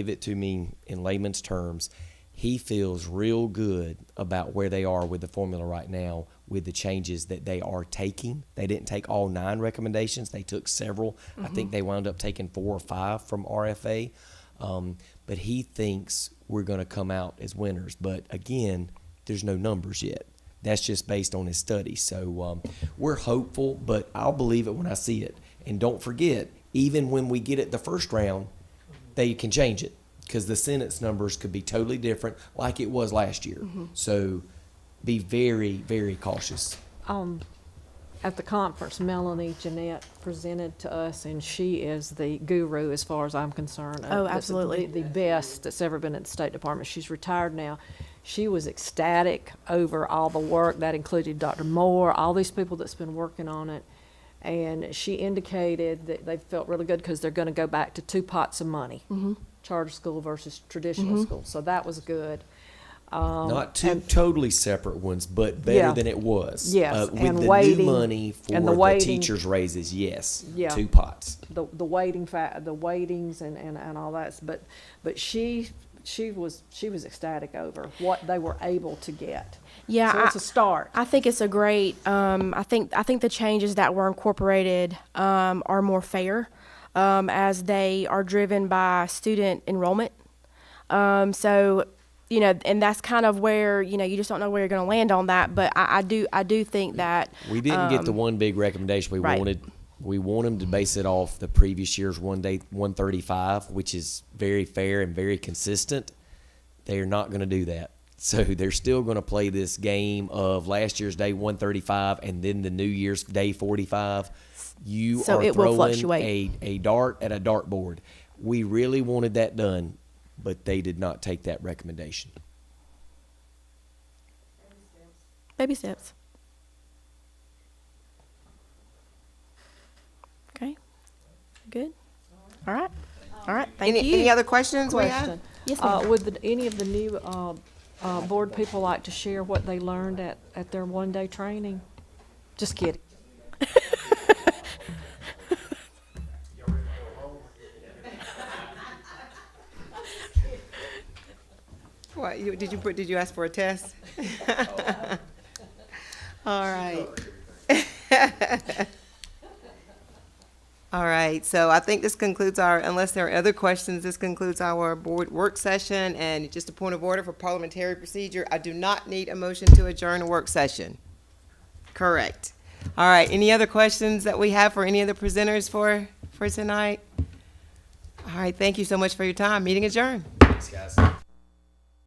it to me in layman's terms. He feels real good about where they are with the formula right now with the changes that they are taking. They didn't take all 9 recommendations. They took several. Mm-hmm. I think they wound up taking 4 or 5 from RFA. But he thinks we're going to come out as winners. But again, there's no numbers yet. That's just based on his study. So we're hopeful, but I'll believe it when I see it. And don't forget, even when we get it the first round, they can change it because the Senate's numbers could be totally different like it was last year. Mm-hmm. So be very, very cautious. At the conference, Melanie Jeanette presented to us, and she is the guru as far as I'm concerned. Oh, absolutely. The best that's ever been at the State Department. She's retired now. She was ecstatic over all the work. That included Dr. Moore, all these people that's been working on it. And she indicated that they felt really good because they're going to go back to 2 pots of money. Mm-hmm. charter school versus traditional school. So that was good. Not two and- totally separate ones, but better Yeah. than it was. Yes, With and the waiting- new money for and the the waiting- teachers' raises, yes, Yeah. 2 pots. the the waitings and all that. But she was ecstatic over what they were able to get. Yeah, So it's a start. I think it's a great. I think the changes that were incorporated are more fair, as they are driven by student enrollment. So, you know, and that's kind of where, you know, you just don't know where you're going to land on that. But I do think that We didn't get the one big recommendation we right. wanted. We want them to base it off the previous year's 135, which is very fair and very consistent. They're not going to do that. So they're still going to play this game of last year's day 135 and then the New Year's day 45. You So are it will throwing fluctuate. a dart at a dartboard. We really wanted that done, but they did not take that recommendation. baby steps. Okay. Good. All right. All right. Thank you. Any other questions we have? Question. Yes, ma'am. Would any of the new board people like to share what they learned at their one-day training? Just kidding. What, did you ask for a test? All right. All right, so I think this concludes unless there are other questions, this concludes our board work session. And just a point of order for parliamentary procedure, I do not need a motion to adjourn a work session. Correct. All right, any other questions that we have for any of the presenters for tonight? All right, thank you so much for your time. Meeting adjourned. Thanks, guys.